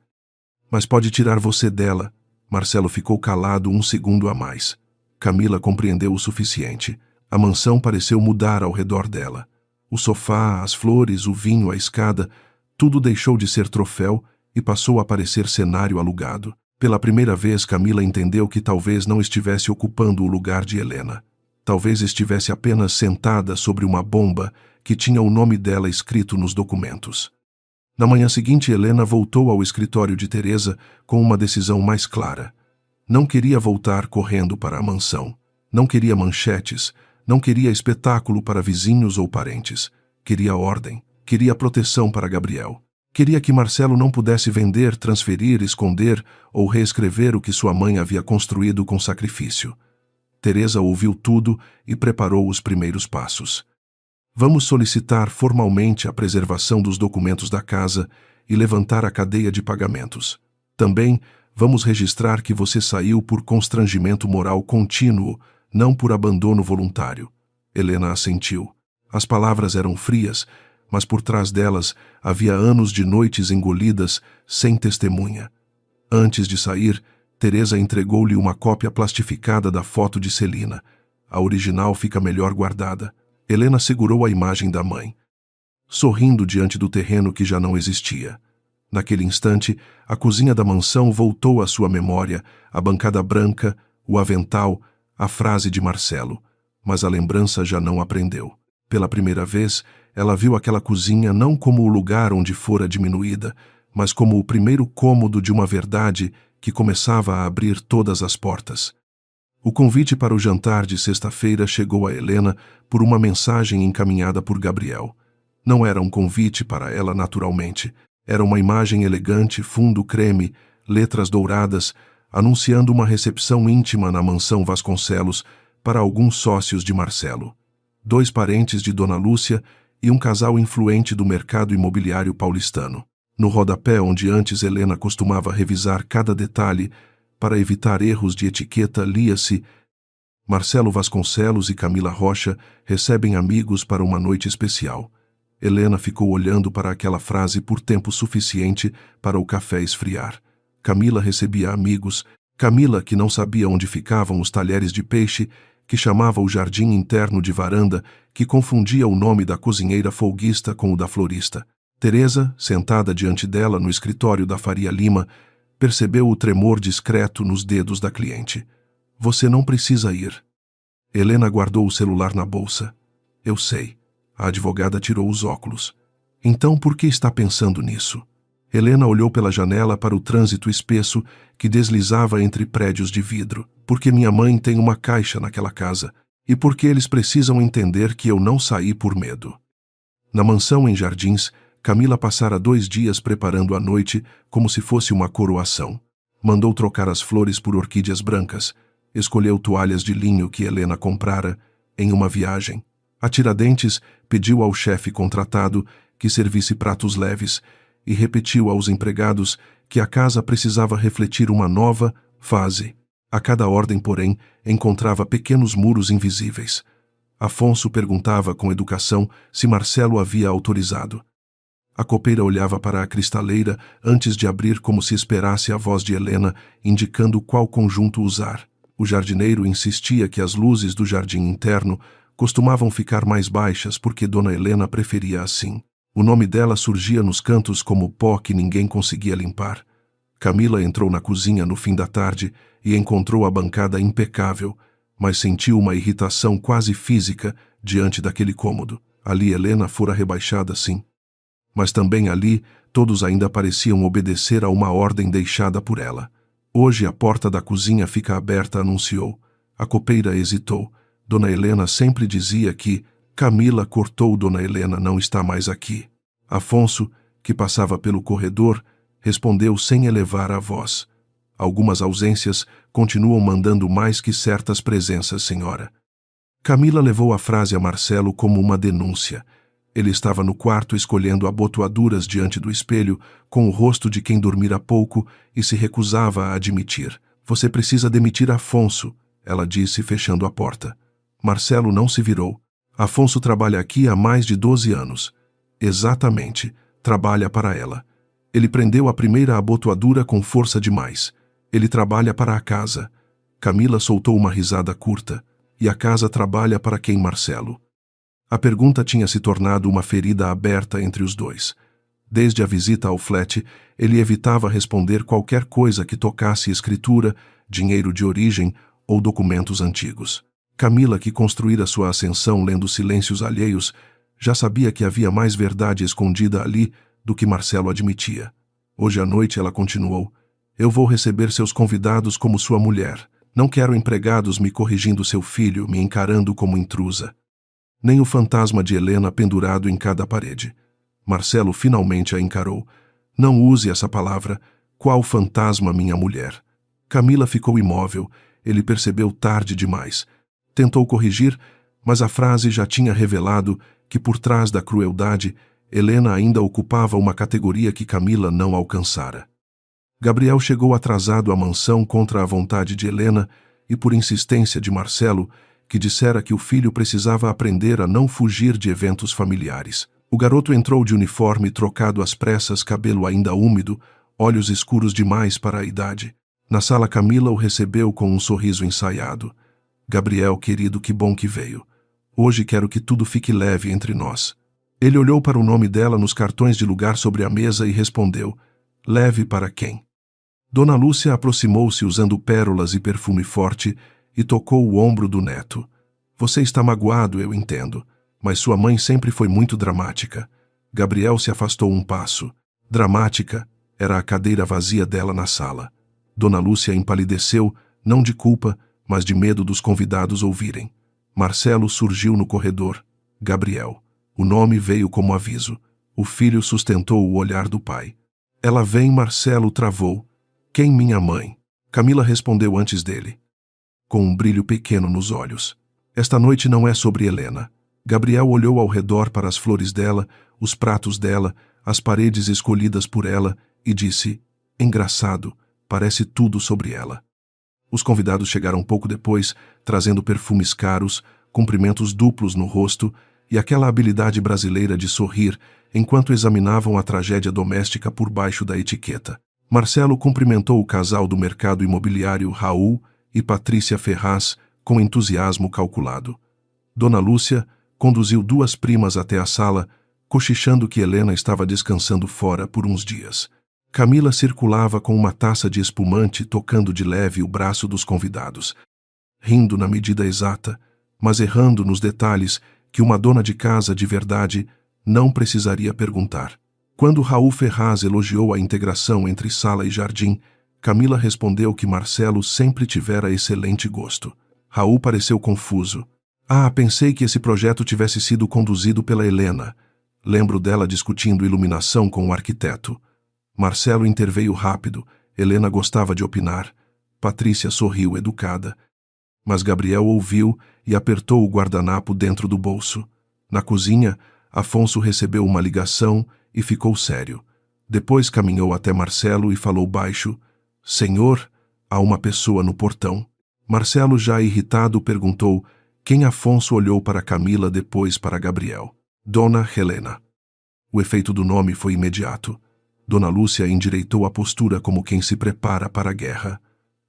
Speaker 2: Mas pode tirar você dela. Marcelo ficou calado um segundo a mais. Camila compreendeu o suficiente. A mansão pareceu mudar ao redor dela. O sofá, as flores, o vinho, a escada, tudo deixou de ser troféu e passou a parecer cenário alugado. Pela primeira vez, Camila entendeu que talvez não estivesse ocupando o lugar de Helena. Talvez estivesse apenas sentada sobre uma bomba que tinha o nome dela escrito nos documentos. Na manhã seguinte, Helena voltou ao escritório de Teresa com uma decisão mais clara. Não queria voltar correndo para a mansão. Não queria manchetes. Não queria espetáculo para vizinhos ou parentes. Queria ordem. Queria proteção para Gabriel. Queria que Marcelo não pudesse vender, transferir, esconder ou reescrever o que sua mãe havia construído com sacrifício. Teresa ouviu tudo e preparou os primeiros passos. Vamos solicitar formalmente a preservação dos documentos da casa e levantar a cadeia de pagamentos. Também vamos registrar que você saiu por constrangimento moral contínuo, não por abandono voluntário. Helena assentiu. As palavras eram frias, mas por trás delas havia anos de noites engolidas sem testemunha. Antes de sair, Teresa entregou-lhe uma cópia plastificada da foto de Celina. A original fica melhor guardada. Helena segurou a imagem da mãe, sorrindo diante do terreno que já não existia. Naquele instante, a cozinha da mansão voltou à sua memória, a bancada branca, o avental, a frase de Marcelo. Mas a lembrança já não aprendeu. Pela primeira vez, ela viu aquela cozinha não como o lugar onde fora diminuída, mas como o primeiro cômodo de uma verdade que começava a abrir todas as portas. O convite para o jantar de sexta-feira chegou a Helena por uma mensagem encaminhada por Gabriel. Não era um convite para ela naturalmente. Era uma imagem elegante, fundo creme, letras douradas, anunciando uma recepção íntima na mansão Vasconcelos para alguns sócios de Marcelo. 2 parentes de Dona Lúcia e um casal influente do mercado imobiliário paulistano. No rodapé onde antes Helena costumava revisar cada detalhe, para evitar erros de etiqueta, lia-se: Marcelo Vasconcelos e Camila Rocha recebem amigos para uma noite especial. Helena ficou olhando para aquela frase por tempo suficiente para o café esfriar. Camila recebia amigos. Camila, que não sabia onde ficavam os talheres de peixe, que chamava o jardim interno de varanda, que confundia o nome da cozinheira folguista com o da florista. Teresa, sentada diante dela no escritório da Faria Lima, percebeu o tremor discreto nos dedos da cliente. Você não precisa ir. Helena guardou o celular na bolsa. Eu sei. A advogada tirou os óculos. Então por que está pensando nisso? Helena olhou pela janela para o trânsito espesso que deslizava entre prédios de vidro. Porque minha mãe tem uma caixa naquela casa. E porque eles precisam entender que eu não saí por medo. Na mansão em Jardins, Camila passara 2 dias preparando a noite como se fosse uma coroação. Mandou trocar as flores por orquídeas brancas. Escolheu toalhas de linho que Helena comprara em uma viagem. A Tiradentes pediu ao chefe contratado que servisse pratos leves e repetiu aos empregados que a casa precisava refletir uma nova fase. A cada ordem, porém, encontrava pequenos muros invisíveis. Afonso perguntava com educação se Marcelo havia autorizado. A copeira olhava para a cristaleira antes de abrir como se esperasse a voz de Helena indicando qual conjunto usar. O jardineiro insistia que as luzes do jardim interno costumavam ficar mais baixas porque Dona Helena preferia assim. O nome dela surgia nos cantos como pó que ninguém conseguia limpar. Camila entrou na cozinha no fim da tarde e encontrou a bancada impecável, mas sentiu uma irritação quase física diante daquele cômodo. Ali Helena fora rebaixada, sim. Mas também ali, todos ainda pareciam obedecer a uma ordem deixada por ela. Hoje a porta da cozinha fica aberta, anunciou. A copeira hesitou. Dona Helena sempre dizia que Camila cortou. Dona Helena não está mais aqui. Afonso, que passava pelo corredor, respondeu sem elevar a voz. Algumas ausências continuam mandando mais que certas presenças, senhora. Camila levou a frase a Marcelo como uma denúncia. Ele estava no quarto escolhendo abotoaduras diante do espelho, com o rosto de quem dormira pouco e se recusava a admitir. Você precisa demitir Afonso, ela disse, fechando a porta. Marcelo não se virou. Afonso trabalha aqui há mais de 12 anos. Exatamente, trabalha para ela. Ele prendeu a primeira abotoadura com força demais. Ele trabalha para a casa. Camila soltou uma risada curta. e a casa trabalha para quem, Marcelo? A pergunta tinha se tornado uma ferida aberta entre os dois. Desde a visita ao flat, ele evitava responder qualquer coisa que tocasse escritura, dinheiro de origem ou documentos antigos. Camila, que construíra sua ascensão lendo silêncios alheios, já sabia que havia mais verdade escondida ali do que Marcelo admitia. Hoje à noite ela continuou: "Eu vou receber seus convidados como sua mulher. Não quero empregados me corrigindo seu filho, me encarando como intrusa. Nem o fantasma de Helena pendurado em cada parede." Marcelo finalmente a encarou. "Não use essa palavra. Qual fantasma, minha mulher?" Camila ficou imóvel. Ele percebeu tarde demais. Tentou corrigir, mas a frase já tinha revelado que por trás da crueldade, Helena ainda ocupava uma categoria que Camila não alcançara. Gabriel chegou atrasado à mansão contra a vontade de Helena e por insistência de Marcelo, que dissera que o filho precisava aprender a não fugir de eventos familiares. O garoto entrou de uniforme trocado às pressas, cabelo ainda úmido, olhos escuros demais para a idade. Na sala, Camila o recebeu com um sorriso ensaiado. "Gabriel, querido, que bom que veio. Hoje quero que tudo fique leve entre nós." Ele olhou para o nome dela nos cartões de lugar sobre a mesa e respondeu: "Leve para quem?" Dona Lúcia aproximou-se usando pérolas e perfume forte e tocou o ombro do neto. "Você está magoado, eu entendo, mas sua mãe sempre foi muito dramática." Gabriel se afastou um passo. Dramática era a cadeira vazia dela na sala. Dona Lúcia empalideceu, não de culpa, mas de medo dos convidados ouvirem. Marcelo surgiu no corredor. "Gabriel." O nome veio como aviso. O filho sustentou o olhar do pai. "Ela vem." Marcelo travou. "Quem, minha mãe?" Camila respondeu antes dele, com um brilho pequeno nos olhos. "Esta noite não é sobre Helena." Gabriel olhou ao redor para as flores dela, os pratos dela, as paredes escolhidas por ela e disse: "Engraçado, parece tudo sobre ela." Os convidados chegaram pouco depois, trazendo perfumes caros, cumprimentos duplos no rosto e aquela habilidade brasileira de sorrir enquanto examinavam a tragédia doméstica por baixo da etiqueta. Marcelo cumprimentou o casal do mercado imobiliário Raul e Patrícia Ferraz com entusiasmo calculado. Dona Lúcia conduziu duas primas até a sala, cochichando que Helena estava descansando fora por uns dias. Camila circulava com uma taça de espumante, tocando de leve o braço dos convidados, rindo na medida exata, mas errando nos detalhes que uma dona de casa de verdade não precisaria perguntar. Quando Raul Ferraz elogiou a integração entre sala e jardim, Camila respondeu que Marcelo sempre tivera excelente gosto. Raul pareceu confuso. "Ah, pensei que esse projeto tivesse sido conduzido pela Helena. Lembro dela discutindo iluminação com o arquiteto." Marcelo interveio rápido. Helena gostava de opinar. Patrícia sorriu educada. Mas Gabriel ouviu e apertou o guardanapo dentro do bolso. Na cozinha, Afonso recebeu uma ligação e ficou sério. Depois caminhou até Marcelo e falou baixo: "Senhor, há uma pessoa no portão." Marcelo, já irritado, perguntou. Quem? Afonso olhou para Camila, depois para Gabriel. "Dona Helena." O efeito do nome foi imediato. Dona Lúcia endireitou a postura como quem se prepara para a guerra.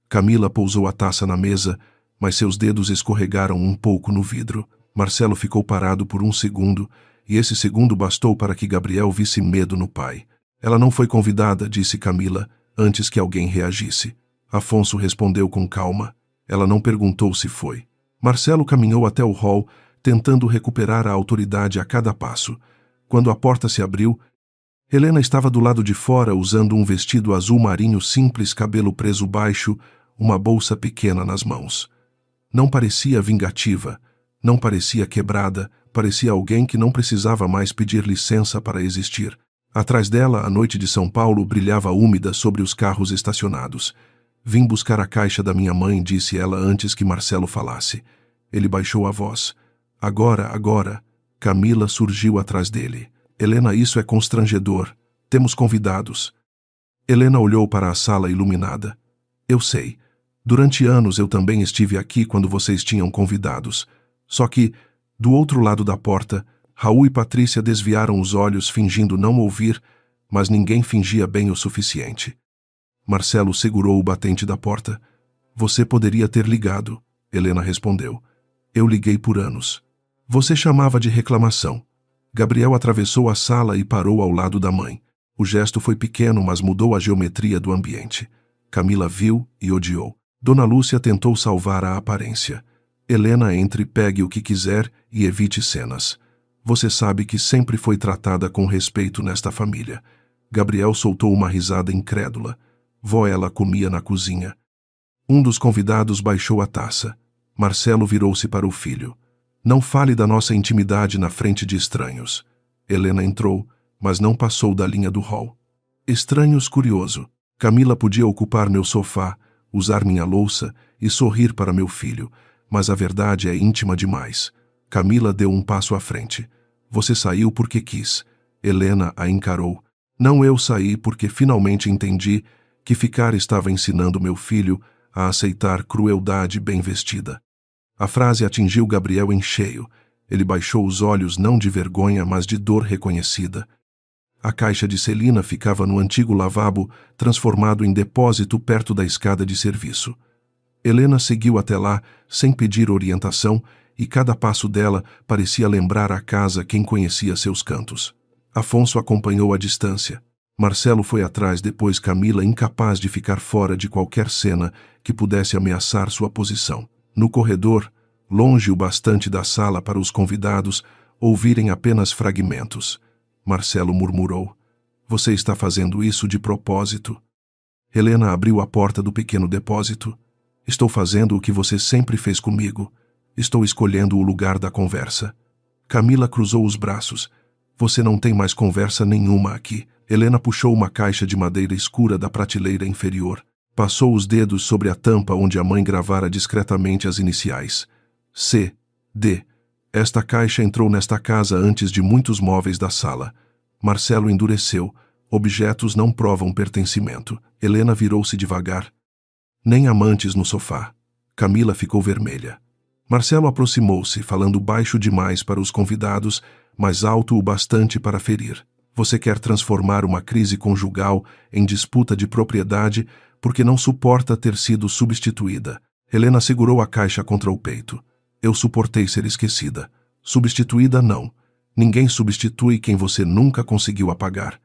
Speaker 2: Camila pousou a taça na mesa, mas seus dedos escorregaram um pouco no vidro. Marcelo ficou parado por um segundo, e esse segundo bastou para que Gabriel visse medo no pai. "Ela não foi convidada", disse Camila, antes que alguém reagisse. Afonso respondeu com calma. "Ela não perguntou se foi." Marcelo caminhou até o hall, tentando recuperar a autoridade a cada passo. Quando a porta se abriu, Helena estava do lado de fora usando um vestido azul marinho simples, cabelo preso baixo, uma bolsa pequena nas mãos. Não parecia vingativa, não parecia quebrada, parecia alguém que não precisava mais pedir licença para existir. Atrás dela, a noite de São Paulo brilhava úmida sobre os carros estacionados. "Vim buscar a caixa da minha mãe", disse ela antes que Marcelo falasse. Ele baixou a voz. Agora." Camila surgiu atrás dele. "Helena, isso é constrangedor. Temos convidados." Helena olhou para a sala iluminada. "Eu sei. Durante anos eu também estive aqui quando vocês tinham convidados. Só que, do outro lado da porta, Raul e Patrícia desviaram os olhos fingindo não ouvir, mas ninguém fingia bem o suficiente." Marcelo segurou o batente da porta. "Você poderia ter ligado", Helena respondeu. Eu liguei por anos. Você chamava de reclamação. Gabriel atravessou a sala e parou ao lado da mãe. O gesto foi pequeno, mas mudou a geometria do ambiente. Camila viu e odiou. Dona Lúcia tentou salvar a aparência. Helena, entre, pegue o que quiser e evite cenas. Você sabe que sempre foi tratada com respeito nesta família. Gabriel soltou uma risada incrédula. Vó, ela comia na cozinha. Um dos convidados baixou a taça. Marcelo virou-se para o filho. Não fale da nossa intimidade na frente de estranhos. Helena entrou, mas não passou da linha do hall. Estranhos, curioso. Camila podia ocupar meu sofá, usar minha louça e sorrir para meu filho, mas a verdade é íntima demais. Camila deu um passo à frente. Você saiu porque quis. Helena a encarou. Não, eu saí porque finalmente entendi que ficar estava ensinando meu filho a aceitar crueldade bem vestida. A frase atingiu Gabriel em cheio. Ele baixou os olhos não de vergonha, mas de dor reconhecida. A caixa de Celina ficava no antigo lavabo, transformado em depósito perto da escada de serviço. Helena seguiu até lá, sem pedir orientação, e cada passo dela parecia lembrar a casa quem conhecia seus cantos. Afonso acompanhou à distância. Marcelo foi atrás, depois Camila, incapaz de ficar fora de qualquer cena que pudesse ameaçar sua posição. No corredor, longe o bastante da sala para os convidados ouvirem apenas fragmentos. Marcelo murmurou. Você está fazendo isso de propósito? Helena abriu a porta do pequeno depósito. Estou fazendo o que você sempre fez comigo. Estou escolhendo o lugar da conversa. Camila cruzou os braços. Você não tem mais conversa nenhuma aqui. Helena puxou uma caixa de madeira escura da prateleira inferior. Passou os dedos sobre a tampa onde a mãe gravara discretamente as iniciais. C. D. Esta caixa entrou nesta casa antes de muitos móveis da sala. Marcelo endureceu. Objetos não provam pertencimento. Helena virou-se devagar. Nem amantes no sofá. Camila ficou vermelha. Marcelo aproximou-se, falando baixo demais para os convidados, mas alto o bastante para ferir. Você quer transformar uma crise conjugal em disputa de propriedade porque não suporta ter sido substituída. Helena segurou a caixa contra o peito. Eu suportei ser esquecida. Substituída, não. Ninguém substitui quem você nunca conseguiu apagar.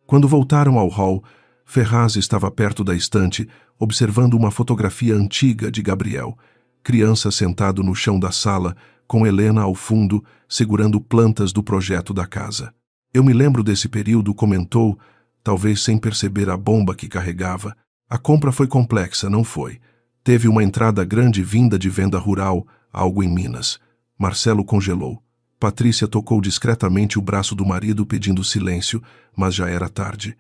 Speaker 2: Quando voltaram ao hall, Ferraz estava perto da estante, observando uma fotografia antiga de Gabriel, criança sentado no chão da sala, com Helena ao fundo, segurando plantas do projeto da casa. Eu me lembro desse período, comentou, talvez sem perceber a bomba que carregava. A compra foi complexa, não foi? Teve uma entrada grande vinda de venda rural, algo em Minas. Marcelo congelou. Patrícia tocou discretamente o braço do marido pedindo silêncio, mas já era tarde.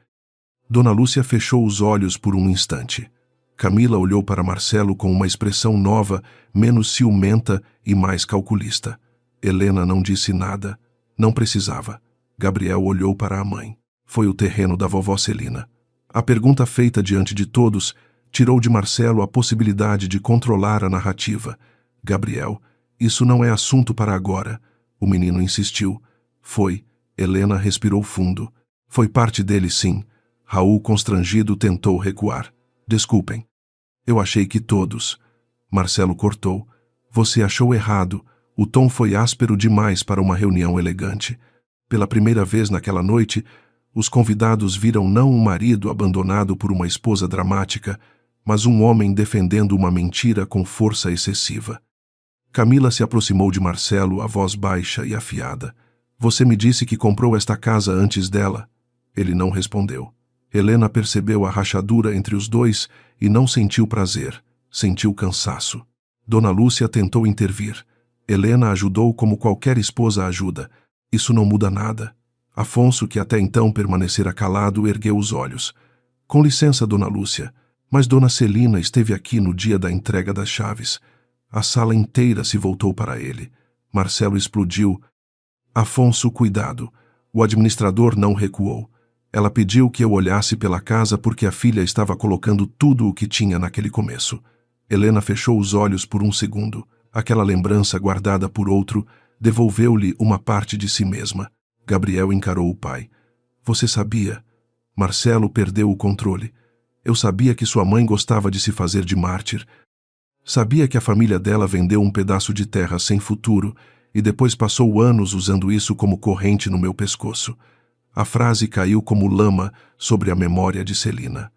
Speaker 2: Dona Lúcia fechou os olhos por um instante. Camila olhou para Marcelo com uma expressão nova, menos ciumenta e mais calculista. Helena não disse nada. Não precisava. Gabriel olhou para a mãe. Foi o terreno da vovó Celina. A pergunta feita diante de todos tirou de Marcelo a possibilidade de controlar a narrativa. Gabriel, isso não é assunto para agora. O menino insistiu. Foi. Helena respirou fundo. Foi parte dele, sim. Raul, constrangido, tentou recuar. Desculpem. Eu achei que todos. Marcelo cortou. Você achou errado. O tom foi áspero demais para uma reunião elegante. Pela primeira vez naquela noite, os convidados viram não um marido abandonado por uma esposa dramática, mas um homem defendendo uma mentira com força excessiva. Camila se aproximou de Marcelo, a voz baixa e afiada. Você me disse que comprou esta casa antes dela. Ele não respondeu. Helena percebeu a rachadura entre os dois e não sentiu prazer, sentiu cansaço. Dona Lúcia tentou intervir. Helena ajudou como qualquer esposa ajuda. Isso não muda nada. Afonso, que até então permanecera calado, ergueu os olhos. Com licença, Dona Lúcia, mas Dona Celina esteve aqui no dia da entrega das chaves. A sala inteira se voltou para ele. Marcelo explodiu. Afonso, cuidado. O administrador não recuou. Ela pediu que eu olhasse pela casa porque a filha estava colocando tudo o que tinha naquele começo. Helena fechou os olhos por um segundo. Aquela lembrança guardada por outro devolveu-lhe uma parte de si mesma. Gabriel encarou o pai. Você sabia? Marcelo perdeu o controle. Eu sabia que sua mãe gostava de se fazer de mártir. Sabia que a família dela vendeu um pedaço de terra sem futuro e depois passou anos usando isso como corrente no meu pescoço. A frase caiu como lama sobre a memória de Celina.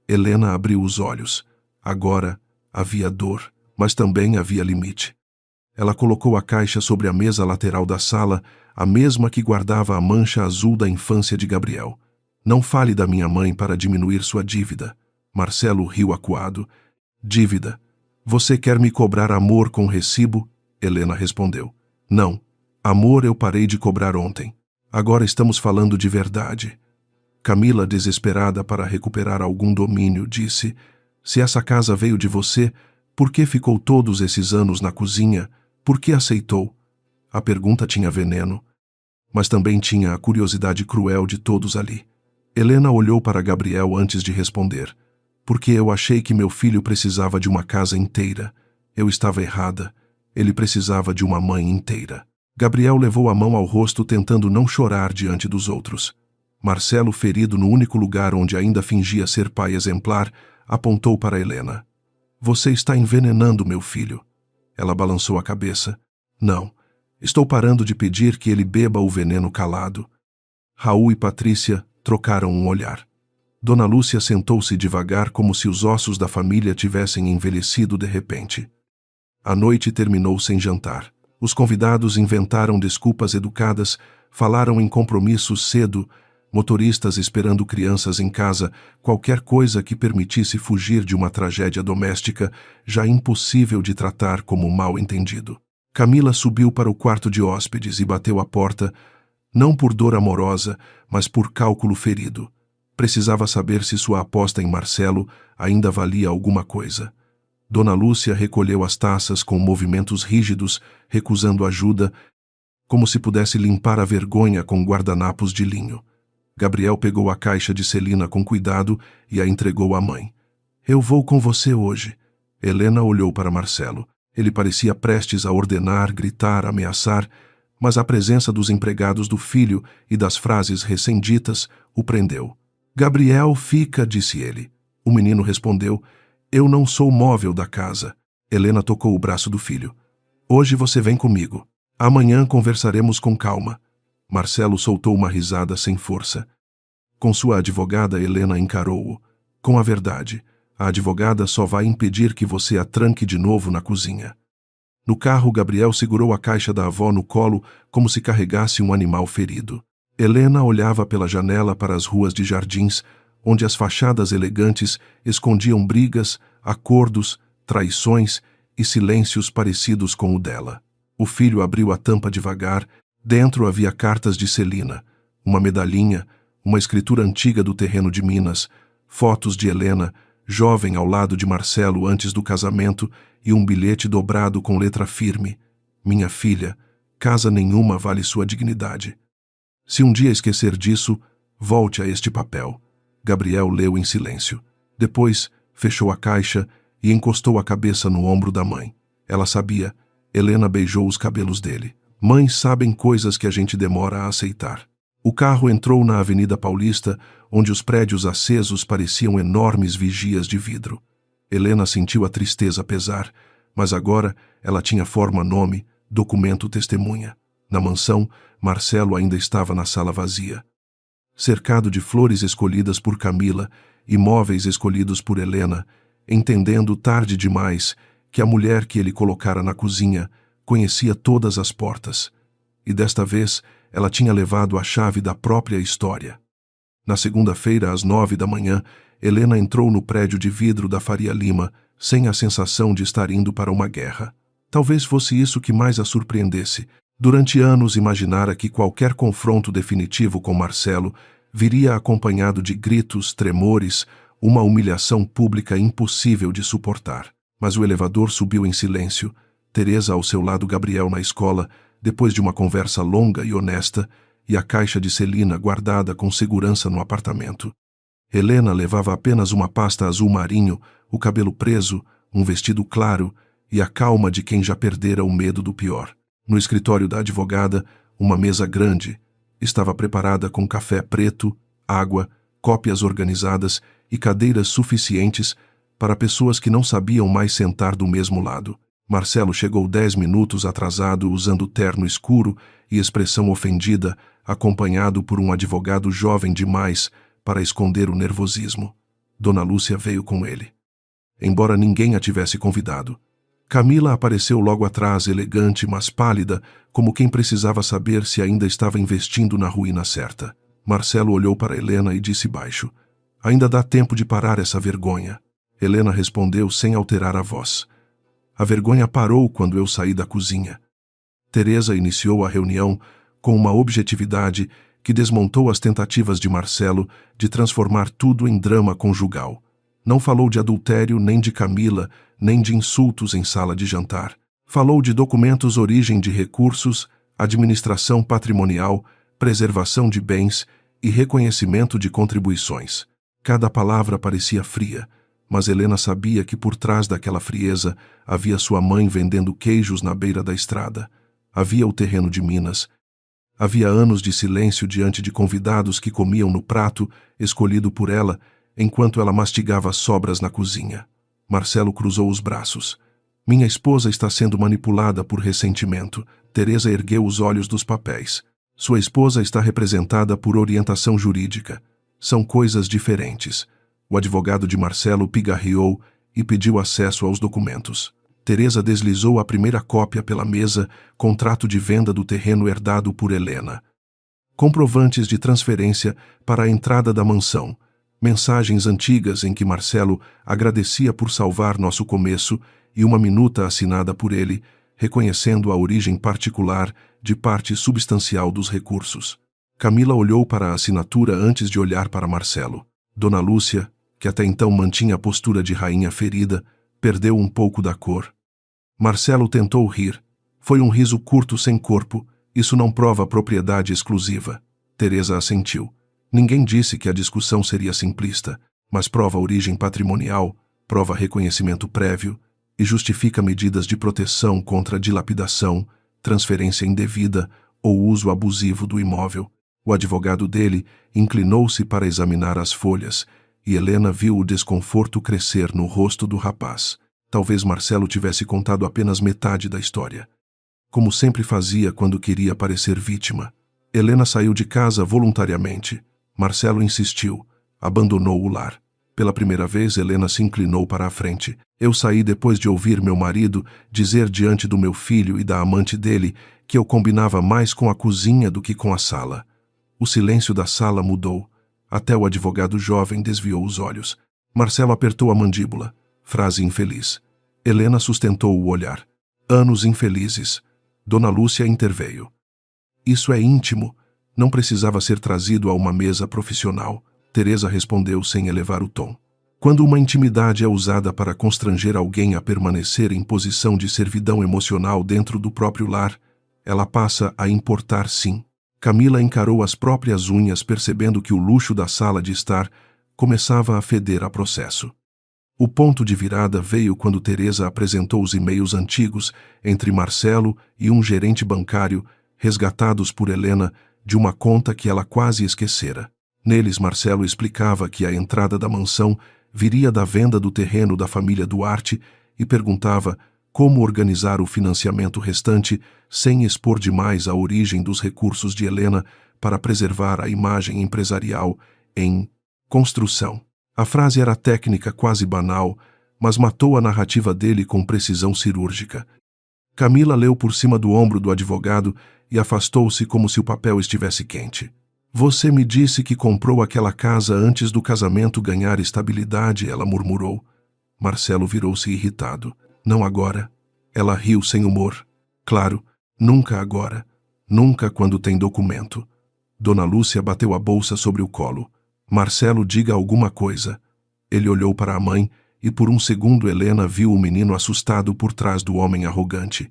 Speaker 2: Helena abriu os olhos. Agora havia dor, mas também havia limite. Ela colocou a caixa sobre a mesa lateral da sala, a mesma que guardava a mancha azul da infância de Gabriel. Não fale da minha mãe para diminuir sua dívida. Marcelo riu acuado. Dívida. Você quer me cobrar amor com recibo? Helena respondeu. Não. Amor eu parei de cobrar ontem. Agora estamos falando de verdade. Camila, desesperada para recuperar algum domínio, disse: se essa casa veio de você, por que ficou todos esses anos na cozinha? Por que aceitou? A pergunta tinha veneno, mas também tinha a curiosidade cruel de todos ali. Helena olhou para Gabriel antes de responder. Porque eu achei que meu filho precisava de uma casa inteira. Eu estava errada. Ele precisava de uma mãe inteira. Gabriel levou a mão ao rosto tentando não chorar diante dos outros. Marcelo, ferido no único lugar onde ainda fingia ser pai exemplar, apontou para Helena. Você está envenenando meu filho. Ela balançou a cabeça. Não. Estou parando de pedir que ele beba o veneno calado. Raul e Patrícia trocaram um olhar. Dona Lúcia sentou-se devagar como se os ossos da família tivessem envelhecido de repente. A noite terminou sem jantar. Os convidados inventaram desculpas educadas, falaram em compromissos cedo, motoristas esperando crianças em casa, qualquer coisa que permitisse fugir de uma tragédia doméstica já impossível de tratar como mal-entendido. Camila subiu para o quarto de hóspedes e bateu a porta, não por dor amorosa, mas por cálculo ferido. Precisava saber se sua aposta em Marcelo ainda valia alguma coisa. Dona Lúcia recolheu as taças com movimentos rígidos, recusando ajuda, como se pudesse limpar a vergonha com guardanapos de linho. Gabriel pegou a caixa de Celina com cuidado e a entregou à mãe. Eu vou com você hoje. Helena olhou para Marcelo. Ele parecia prestes a ordenar, gritar, ameaçar, mas a presença dos empregados do filho e das frases recém-ditas o prendeu. Gabriel, fica, disse ele. O menino respondeu, eu não sou móvel da casa. Helena tocou o braço do filho. Hoje você vem comigo. Amanhã conversaremos com calma. Marcelo soltou uma risada sem força. Com sua advogada, Helena encarou-o. Com a verdade, a advogada só vai impedir que você a tranque de novo na cozinha. No carro, Gabriel segurou a caixa da avó no colo como se carregasse um animal ferido. Helena olhava pela janela para as ruas de Jardins, onde as fachadas elegantes escondiam brigas, acordos, traições e silêncios parecidos com o dela. O filho abriu a tampa devagar. Dentro havia cartas de Celina, uma medalhinha, uma escritura antiga do terreno de Minas, fotos de Helena, jovem ao lado de Marcelo antes do casamento e um bilhete dobrado com letra firme. Minha filha, casa nenhuma vale sua dignidade. Se um dia esquecer disso, volte a este papel. Gabriel leu em silêncio. Depois, fechou a caixa e encostou a cabeça no ombro da mãe. Ela sabia. Helena beijou os cabelos dele. Mães sabem coisas que a gente demora a aceitar. O carro entrou na Avenida Paulista, onde os prédios acesos pareciam enormes vigias de vidro. Helena sentiu a tristeza pesar, mas agora ela tinha forma, nome, documento, testemunha. Na mansão, Marcelo ainda estava na sala vazia. Cercado de flores escolhidas por Camila e móveis escolhidos por Helena, entendendo tarde demais que a mulher que ele colocara na cozinha conhecia todas as portas. E desta vez ela tinha levado a chave da própria história. Na segunda-feira, às 9 da manhã, Helena entrou no prédio de vidro da Faria Lima, sem a sensação de estar indo para uma guerra. Talvez fosse isso que mais a surpreendesse. Durante anos imaginara que qualquer confronto definitivo com Marcelo viria acompanhado de gritos, tremores, uma humilhação pública impossível de suportar. Mas o elevador subiu em silêncio, Teresa ao seu lado, Gabriel na escola, depois de uma conversa longa e honesta, e a caixa de Celina guardada com segurança no apartamento. Helena levava apenas uma pasta azul marinho, o cabelo preso, um vestido claro e a calma de quem já perdera o medo do pior. No escritório da advogada, uma mesa grande. Estava preparada com café preto, água, cópias organizadas e cadeiras suficientes para pessoas que não sabiam mais sentar do mesmo lado. Marcelo chegou 10 minutos atrasado usando terno escuro e expressão ofendida, acompanhado por um advogado jovem demais para esconder o nervosismo. Dona Lúcia veio com ele. Embora ninguém a tivesse convidado. Camila apareceu logo atrás, elegante, mas pálida, como quem precisava saber se ainda estava investindo na ruína certa. Marcelo olhou para Helena e disse baixo: "Ainda dá tempo de parar essa vergonha." Helena respondeu sem alterar a voz: "A vergonha parou quando eu saí da cozinha." Teresa iniciou a reunião com uma objetividade que desmontou as tentativas de Marcelo de transformar tudo em drama conjugal. Não falou de adultério, nem de Camila, nem de insultos em sala de jantar. Falou de documentos, origem de recursos, administração patrimonial, preservação de bens e reconhecimento de contribuições. Cada palavra parecia fria, mas Helena sabia que por trás daquela frieza havia sua mãe vendendo queijos na beira da estrada. Havia o terreno de Minas. Havia anos de silêncio diante de convidados que comiam no prato escolhido por ela, enquanto ela mastigava as sobras na cozinha. Marcelo cruzou os braços. "Minha esposa está sendo manipulada por ressentimento." Teresa ergueu os olhos dos papéis. "Sua esposa está representada por orientação jurídica. São coisas diferentes." O advogado de Marcelo pigarreou e pediu acesso aos documentos. Teresa deslizou a primeira cópia pela mesa, contrato de venda do terreno herdado por Helena. Comprovantes de transferência para a entrada da mansão. Mensagens antigas em que Marcelo agradecia por salvar nosso começo e uma minuta assinada por ele, reconhecendo a origem particular de parte substancial dos recursos. Camila olhou para a assinatura antes de olhar para Marcelo. Dona Lúcia, que até então mantinha a postura de rainha ferida, perdeu um pouco da cor. Marcelo tentou rir. Foi um riso curto sem corpo. "Isso não prova propriedade exclusiva." Teresa assentiu. "Ninguém disse que a discussão seria simplista, mas prova origem patrimonial, prova reconhecimento prévio e justifica medidas de proteção contra dilapidação, transferência indevida ou uso abusivo do imóvel." O advogado dele inclinou-se para examinar as folhas, e Helena viu o desconforto crescer no rosto do rapaz. Talvez Marcelo tivesse contado apenas metade da história, como sempre fazia quando queria parecer vítima. Helena saiu de casa voluntariamente. Marcelo insistiu. Abandonou o lar. Pela primeira vez, Helena se inclinou para a frente. "Eu saí depois de ouvir meu marido dizer diante do meu filho e da amante dele que eu combinava mais com a cozinha do que com a sala." O silêncio da sala mudou. Até o advogado jovem desviou os olhos. Marcelo apertou a mandíbula. Frase infeliz. Helena sustentou o olhar. "Anos infelizes." Dona Lúcia interveio. "Isso é íntimo. Não precisava ser trazido a uma mesa profissional." Teresa respondeu sem elevar o tom. "Quando uma intimidade é usada para constranger alguém a permanecer em posição de servidão emocional dentro do próprio lar, ela passa a importar sim." Camila encarou as próprias unhas, percebendo que o luxo da sala de estar começava a feder a processo. O ponto de virada veio quando Teresa apresentou os e-mails antigos entre Marcelo e um gerente bancário, resgatados por Helena de uma conta que ela quase esquecera. Neles, Marcelo explicava que a entrada da mansão viria da venda do terreno da família Duarte e perguntava como organizar o financiamento restante sem expor demais a origem dos recursos de Helena para preservar a imagem empresarial em construção. A frase era técnica, quase banal, mas matou a narrativa dele com precisão cirúrgica. Camila leu por cima do ombro do advogado e afastou-se como se o papel estivesse quente. "Você me disse que comprou aquela casa antes do casamento ganhar estabilidade", ela murmurou. Marcelo virou-se irritado. "Não agora." Ela riu sem humor. "Claro, nunca agora. Nunca quando tem documento." Dona Lúcia bateu a bolsa sobre o colo. "Marcelo, diga alguma coisa." Ele olhou para a mãe e por um segundo Helena viu o menino assustado por trás do homem arrogante.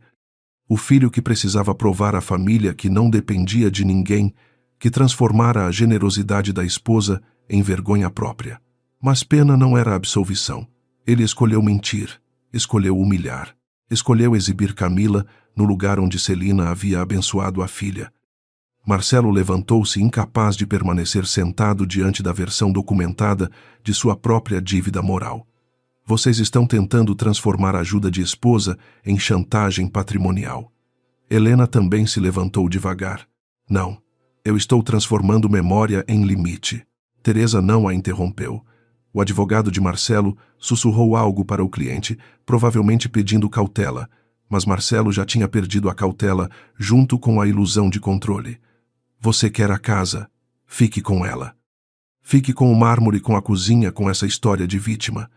Speaker 2: O filho que precisava provar à família que não dependia de ninguém, que transformara a generosidade da esposa em vergonha própria. Mas pena não era absolvição. Ele escolheu mentir, escolheu humilhar, escolheu exibir Camila no lugar onde Celina havia abençoado a filha. Marcelo levantou-se incapaz de permanecer sentado diante da versão documentada de sua própria dívida moral. Vocês estão tentando transformar a ajuda de esposa em chantagem patrimonial. Helena também se levantou devagar. Não, eu estou transformando memória em limite. Teresa não a interrompeu. O advogado de Marcelo sussurrou algo para o cliente, provavelmente pedindo cautela, mas Marcelo já tinha perdido a cautela junto com a ilusão de controle. Você quer a casa? Fique com ela. Fique com o mármore, com a cozinha, com essa história de vítima.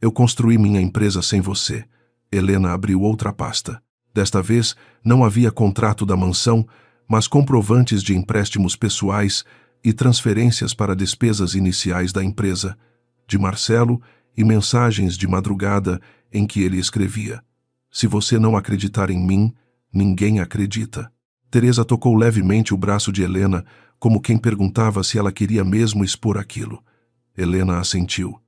Speaker 2: Eu construí minha empresa sem você. Helena abriu outra pasta. Desta vez, não havia contrato da mansão, mas comprovantes de empréstimos pessoais e transferências para despesas iniciais da empresa, de Marcelo e mensagens de madrugada em que ele escrevia: se você não acreditar em mim, ninguém acredita. Teresa tocou levemente o braço de Helena, como quem perguntava se ela queria mesmo expor aquilo. Helena assentiu.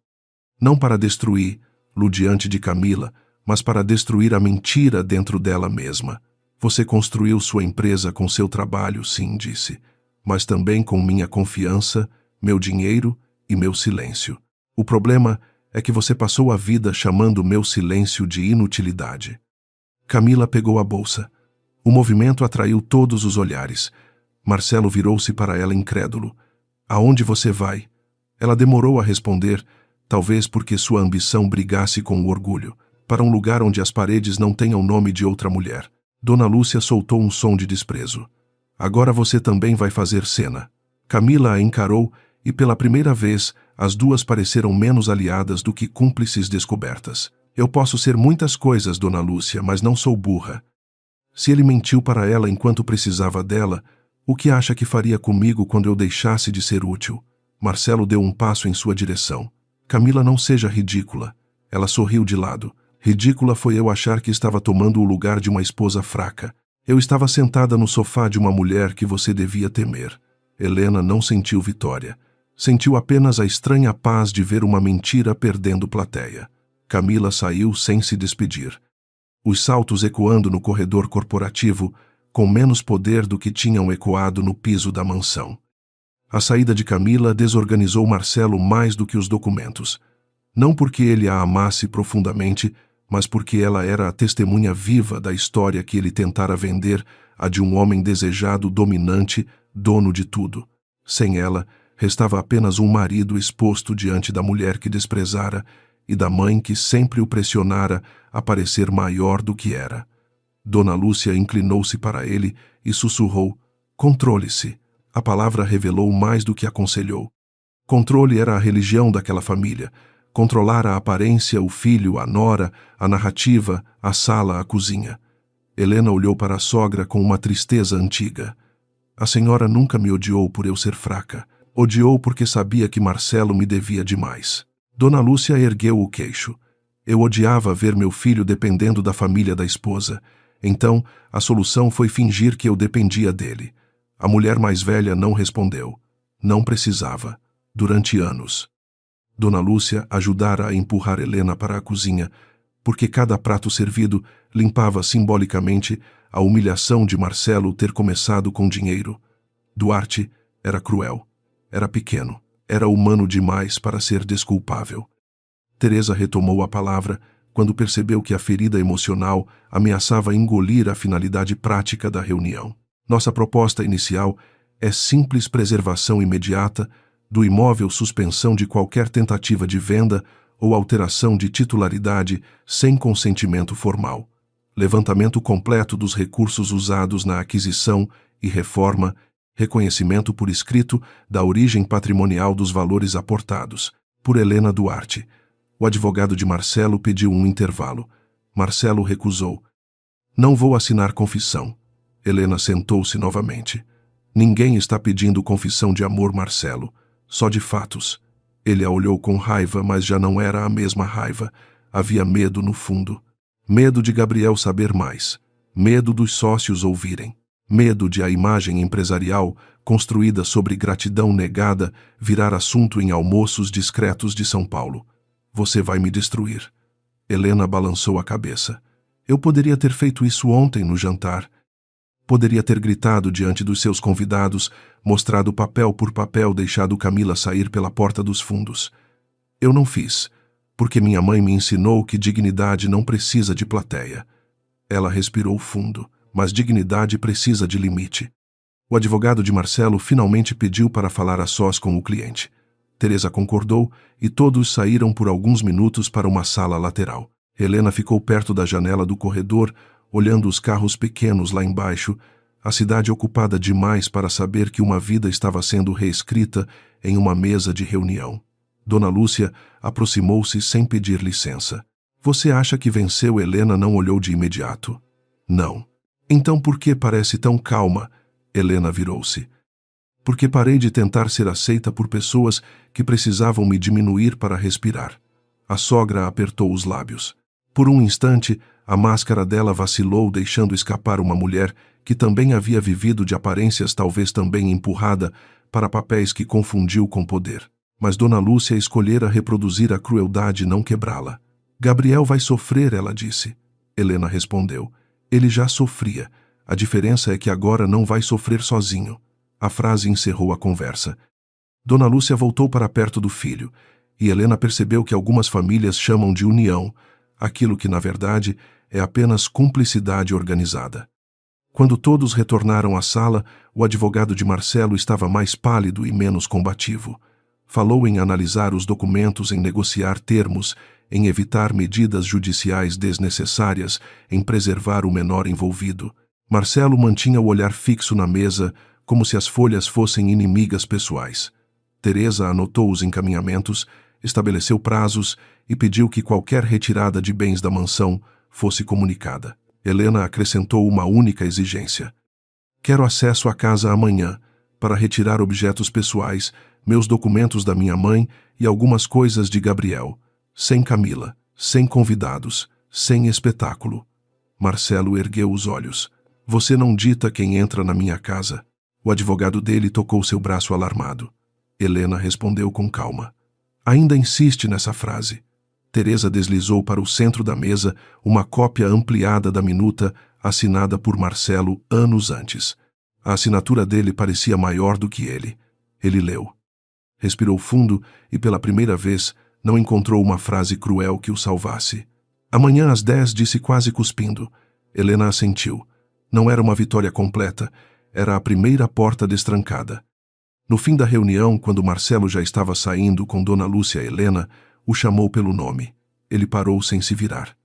Speaker 2: Não para destruí-lo diante de Camila, mas para destruir a mentira dentro dela mesma. Você construiu sua empresa com seu trabalho, sim, disse, mas também com minha confiança, meu dinheiro e meu silêncio. O problema é que você passou a vida chamando meu silêncio de inutilidade. Camila pegou a bolsa. O movimento atraiu todos os olhares. Marcelo virou-se para ela incrédulo. Aonde você vai? Ela demorou a responder, talvez porque sua ambição brigasse com o orgulho, para um lugar onde as paredes não tenham nome de outra mulher. Dona Lúcia soltou um som de desprezo. Agora você também vai fazer cena. Camila a encarou e pela primeira vez as duas pareceram menos aliadas do que cúmplices descobertas. Eu posso ser muitas coisas, Dona Lúcia, mas não sou burra. Se ele mentiu para ela enquanto precisava dela, o que acha que faria comigo quando eu deixasse de ser útil? Marcelo deu um passo em sua direção. Camila, não seja ridícula. Ela sorriu de lado. Ridícula foi eu achar que estava tomando o lugar de uma esposa fraca. Eu estava sentada no sofá de uma mulher que você devia temer. Helena não sentiu vitória. Sentiu apenas a estranha paz de ver uma mentira perdendo plateia. Camila saiu sem se despedir. Os saltos ecoando no corredor corporativo, com menos poder do que tinham ecoado no piso da mansão. A saída de Camila desorganizou Marcelo mais do que os documentos. Não porque ele a amasse profundamente, mas porque ela era a testemunha viva da história que ele tentara vender, a de um homem desejado, dominante, dono de tudo. Sem ela, restava apenas um marido exposto diante da mulher que desprezara e da mãe que sempre o pressionara a parecer maior do que era. Dona Lúcia inclinou-se para ele e sussurrou: controle-se. A palavra revelou mais do que aconselhou. Controle era a religião daquela família. Controlar a aparência, o filho, a nora, a narrativa, a sala, a cozinha. Helena olhou para a sogra com uma tristeza antiga. A senhora nunca me odiou por eu ser fraca. Odiou porque sabia que Marcelo me devia demais. Dona Lúcia ergueu o queixo. Eu odiava ver meu filho dependendo da família da esposa. Então, a solução foi fingir que eu dependia dele. A mulher mais velha não respondeu. Não precisava. Durante anos. Dona Lúcia ajudara a empurrar Helena para a cozinha, porque cada prato servido limpava simbolicamente a humilhação de Marcelo ter começado com dinheiro. Duarte era cruel, era pequeno, era humano demais para ser desculpável. Teresa retomou a palavra quando percebeu que a ferida emocional ameaçava engolir a finalidade prática da reunião. Nossa proposta inicial é simples preservação imediata do imóvel, suspensão de qualquer tentativa de venda ou alteração de titularidade sem consentimento formal, levantamento completo dos recursos usados na aquisição e reforma, reconhecimento por escrito da origem patrimonial dos valores aportados, por Helena Duarte. O advogado de Marcelo pediu um intervalo. Marcelo recusou. Não vou assinar confissão. Helena sentou-se novamente. Ninguém está pedindo confissão de amor, Marcelo. Só de fatos. Ele a olhou com raiva, mas já não era a mesma raiva. Havia medo no fundo. Medo de Gabriel saber mais. Medo dos sócios ouvirem. Medo de a imagem empresarial, construída sobre gratidão negada, virar assunto em almoços discretos de São Paulo. Você vai me destruir. Helena balançou a cabeça. Eu poderia ter feito isso ontem no jantar. Poderia ter gritado diante dos seus convidados, mostrado papel por papel, deixado Camila sair pela porta dos fundos. Eu não fiz. Porque minha mãe me ensinou que dignidade não precisa de plateia. Ela respirou fundo, mas dignidade precisa de limite. O advogado de Marcelo finalmente pediu para falar a sós com o cliente. Teresa concordou e todos saíram por alguns minutos para uma sala lateral. Helena ficou perto da janela do corredor, olhando os carros pequenos lá embaixo, a cidade ocupada demais para saber que uma vida estava sendo reescrita em uma mesa de reunião. Dona Lúcia aproximou-se sem pedir licença. Você acha que venceu? Helena não olhou de imediato. Não. Então por que parece tão calma? Helena virou-se. Porque parei de tentar ser aceita por pessoas que precisavam me diminuir para respirar. A sogra apertou os lábios. Por um instante, a máscara dela vacilou, deixando escapar uma mulher que também havia vivido de aparências, talvez também empurrada para papéis que confundiu com poder. Mas Dona Lúcia escolhera reproduzir a crueldade e não quebrá-la. Gabriel vai sofrer, ela disse. Helena respondeu. Ele já sofria. A diferença é que agora não vai sofrer sozinho. A frase encerrou a conversa. Dona Lúcia voltou para perto do filho, e Helena percebeu que algumas famílias chamam de união, aquilo que, na verdade, é apenas cumplicidade organizada. Quando todos retornaram à sala, o advogado de Marcelo estava mais pálido e menos combativo. Falou em analisar os documentos, em negociar termos, em evitar medidas judiciais desnecessárias, em preservar o menor envolvido. Marcelo mantinha o olhar fixo na mesa, como se as folhas fossem inimigas pessoais. Teresa anotou os encaminhamentos, estabeleceu prazos e pediu que qualquer retirada de bens da mansão fosse comunicada. Helena acrescentou uma única exigência. Quero acesso à casa amanhã, para retirar objetos pessoais, meus documentos da minha mãe e algumas coisas de Gabriel. Sem Camila, sem convidados, sem espetáculo. Marcelo ergueu os olhos. Você não dita quem entra na minha casa. O advogado dele tocou seu braço alarmado. Helena respondeu com calma. Ainda insiste nessa frase. Teresa deslizou para o centro da mesa uma cópia ampliada da minuta assinada por Marcelo anos antes. A assinatura dele parecia maior do que ele. Ele leu. Respirou fundo e, pela primeira vez, não encontrou uma frase cruel que o salvasse. Amanhã às 10, disse quase cuspindo. Helena assentiu. Não era uma vitória completa, era a primeira porta destrancada. No fim da reunião, quando Marcelo já estava saindo com Dona Lúcia e Helena, o chamou pelo nome. Ele parou sem se virar.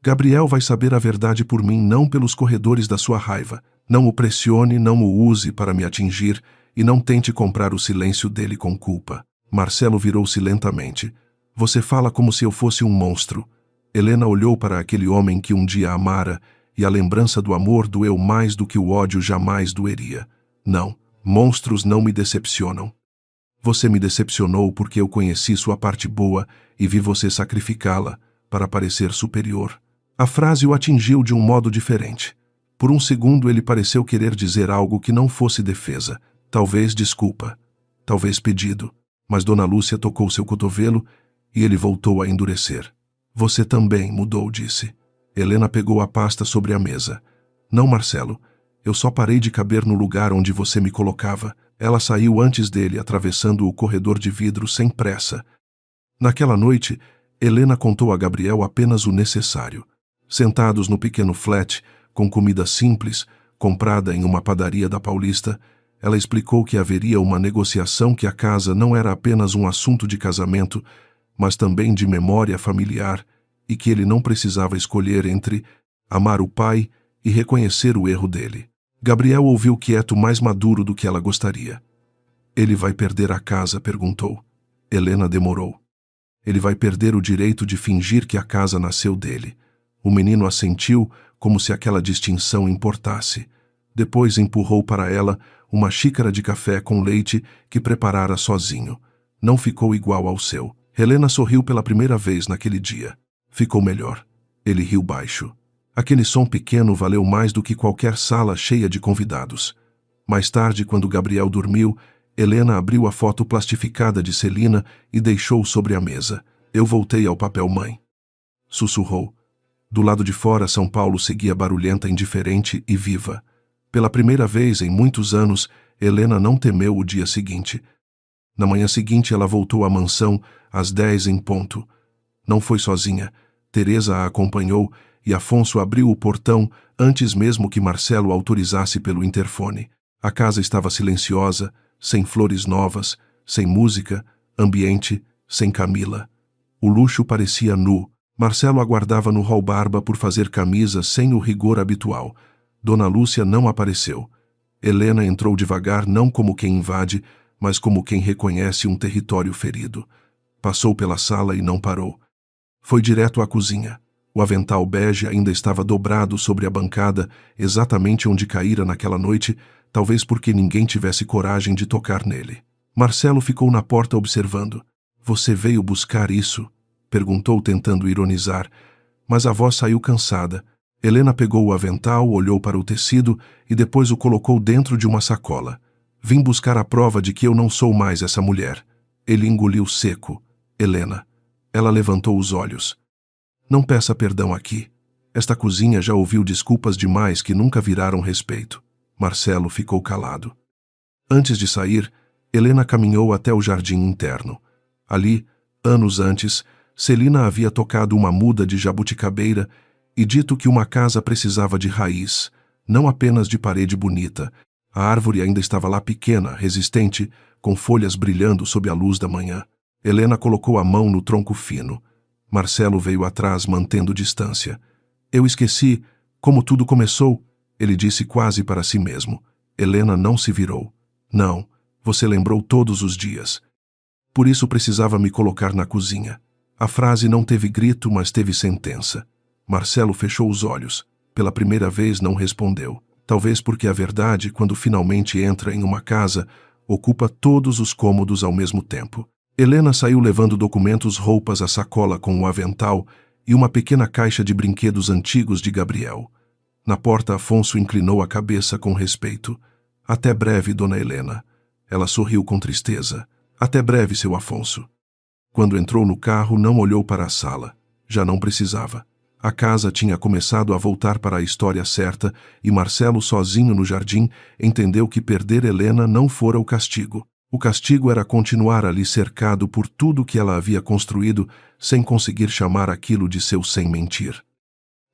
Speaker 2: Gabriel vai saber a verdade por mim, não pelos corredores da sua raiva. Não o pressione, não o use para me atingir e não tente comprar o silêncio dele com culpa. Marcelo virou-se lentamente. Você fala como se eu fosse um monstro. Helena olhou para aquele homem que um dia amara e a lembrança do amor doeu mais do que o ódio jamais doeria. Não, monstros não me decepcionam. Você me decepcionou porque eu conheci sua parte boa e vi você sacrificá-la para parecer superior. A frase o atingiu de um modo diferente. Por um segundo ele pareceu querer dizer algo que não fosse defesa, talvez desculpa, talvez pedido, mas Dona Lúcia tocou seu cotovelo e ele voltou a endurecer. Você também mudou, disse. Helena pegou a pasta sobre a mesa. Não, Marcelo, eu só parei de caber no lugar onde você me colocava. Ela saiu antes dele, atravessando o corredor de vidro sem pressa. Naquela noite, Helena contou a Gabriel apenas o necessário. Sentados no pequeno flat, com comida simples, comprada em uma padaria da Paulista, ela explicou que haveria uma negociação, que a casa não era apenas um assunto de casamento, mas também de memória familiar, e que ele não precisava escolher entre amar o pai e reconhecer o erro dele. Gabriel ouviu quieto, mais maduro do que ela gostaria. Ele vai perder a casa? Perguntou. Helena demorou. Ele vai perder o direito de fingir que a casa nasceu dele. O menino assentiu, como se aquela distinção importasse. Depois empurrou para ela uma xícara de café com leite que preparara sozinho. Não ficou igual ao seu. Helena sorriu pela primeira vez naquele dia. Ficou melhor. Ele riu baixo. Aquele som pequeno valeu mais do que qualquer sala cheia de convidados. Mais tarde, quando Gabriel dormiu, Helena abriu a foto plastificada de Celina e deixou sobre a mesa. Eu voltei ao papel mãe. Sussurrou. Do lado de fora, São Paulo seguia barulhenta, indiferente e viva. Pela primeira vez em muitos anos, Helena não temeu o dia seguinte. Na manhã seguinte, ela voltou à mansão às 10 em ponto. Não foi sozinha. Teresa a acompanhou e Afonso abriu o portão antes mesmo que Marcelo autorizasse pelo interfone. A casa estava silenciosa, sem flores novas, sem música, ambiente, sem Camila. O luxo parecia nu. Marcelo aguardava no hall Barba por fazer camisa sem o rigor habitual. Dona Lúcia não apareceu. Helena entrou devagar, não como quem invade, mas como quem reconhece um território ferido. Passou pela sala e não parou. Foi direto à cozinha. O avental bege ainda estava dobrado sobre a bancada, exatamente onde caíra naquela noite, talvez porque ninguém tivesse coragem de tocar nele. Marcelo ficou na porta observando. "Você veio buscar isso?" perguntou, tentando ironizar, mas a voz saiu cansada. Helena pegou o avental, olhou para o tecido e depois o colocou dentro de uma sacola. "Vim buscar a prova de que eu não sou mais essa mulher." Ele engoliu seco. "Helena." Ela levantou os olhos. "Não peça perdão aqui. Esta cozinha já ouviu desculpas demais que nunca viraram respeito." Marcelo ficou calado. Antes de sair, Helena caminhou até o jardim interno. Ali, anos antes, Celina havia tocado uma muda de jabuticabeira e dito que uma casa precisava de raiz, não apenas de parede bonita. A árvore ainda estava lá pequena, resistente, com folhas brilhando sob a luz da manhã. Helena colocou a mão no tronco fino. Marcelo veio atrás, mantendo distância. "Eu esqueci como tudo começou", ele disse quase para si mesmo. Helena não se virou. "Não, você lembrou todos os dias. Por isso precisava me colocar na cozinha." A frase não teve grito, mas teve sentença. Marcelo fechou os olhos. Pela primeira vez não respondeu. Talvez porque a verdade, quando finalmente entra em uma casa, ocupa todos os cômodos ao mesmo tempo. Helena saiu levando documentos, roupas, a sacola com o avental e uma pequena caixa de brinquedos antigos de Gabriel. Na porta, Afonso inclinou a cabeça com respeito. "Até breve, dona Helena." Ela sorriu com tristeza. "Até breve, seu Afonso." Quando entrou no carro, não olhou para a sala. Já não precisava. A casa tinha começado a voltar para a história certa e Marcelo, sozinho no jardim, entendeu que perder Helena não fora o castigo. O castigo era continuar ali cercado por tudo que ela havia construído, sem conseguir chamar aquilo de seu sem mentir.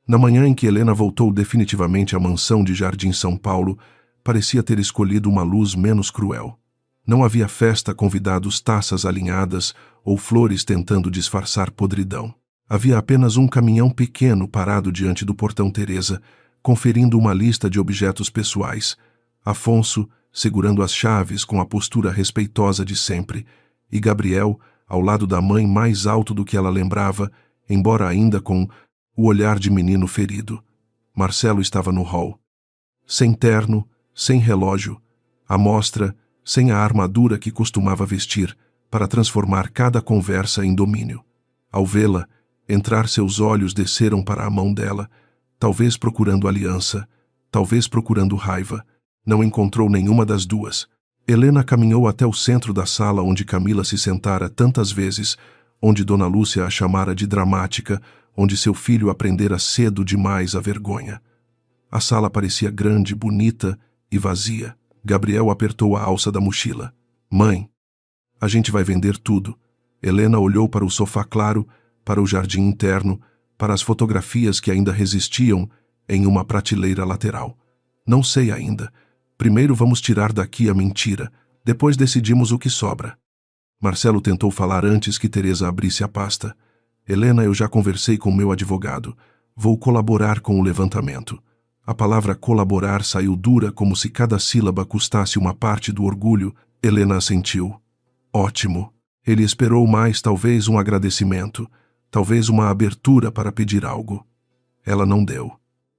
Speaker 2: Na manhã em que Helena voltou definitivamente à mansão de Jardim São Paulo, parecia ter escolhido uma luz menos cruel. Não havia festa, convidados, taças alinhadas ou flores tentando disfarçar podridão. Havia apenas um caminhão pequeno parado diante do portão Teresa, conferindo uma lista de objetos pessoais. Afonso, segurando as chaves com a postura respeitosa de sempre, e Gabriel, ao lado da mãe, mais alto do que ela lembrava, embora ainda com o olhar de menino ferido. Marcelo estava no hall. Sem terno, sem relógio, à mostra, sem a armadura que costumava vestir, para transformar cada conversa em domínio. Ao vê-la, entrar, seus olhos desceram para a mão dela, talvez procurando aliança, talvez procurando raiva. Não encontrou nenhuma das duas. Helena caminhou até o centro da sala onde Camila se sentara tantas vezes, onde Dona Lúcia a chamara de dramática, onde seu filho aprendera cedo demais a vergonha. A sala parecia grande, bonita e vazia. Gabriel apertou a alça da mochila. "Mãe, a gente vai vender tudo." Helena olhou para o sofá claro, para o jardim interno, para as fotografias que ainda resistiam em uma prateleira lateral. "Não sei ainda. Primeiro vamos tirar daqui a mentira. Depois decidimos o que sobra." Marcelo tentou falar antes que Teresa abrisse a pasta. "Helena, eu já conversei com meu advogado. Vou colaborar com o levantamento." A palavra colaborar saiu dura, como se cada sílaba custasse uma parte do orgulho. Helena assentiu. "Ótimo." Ele esperou mais, talvez um agradecimento, talvez uma abertura para pedir algo. Ela não deu.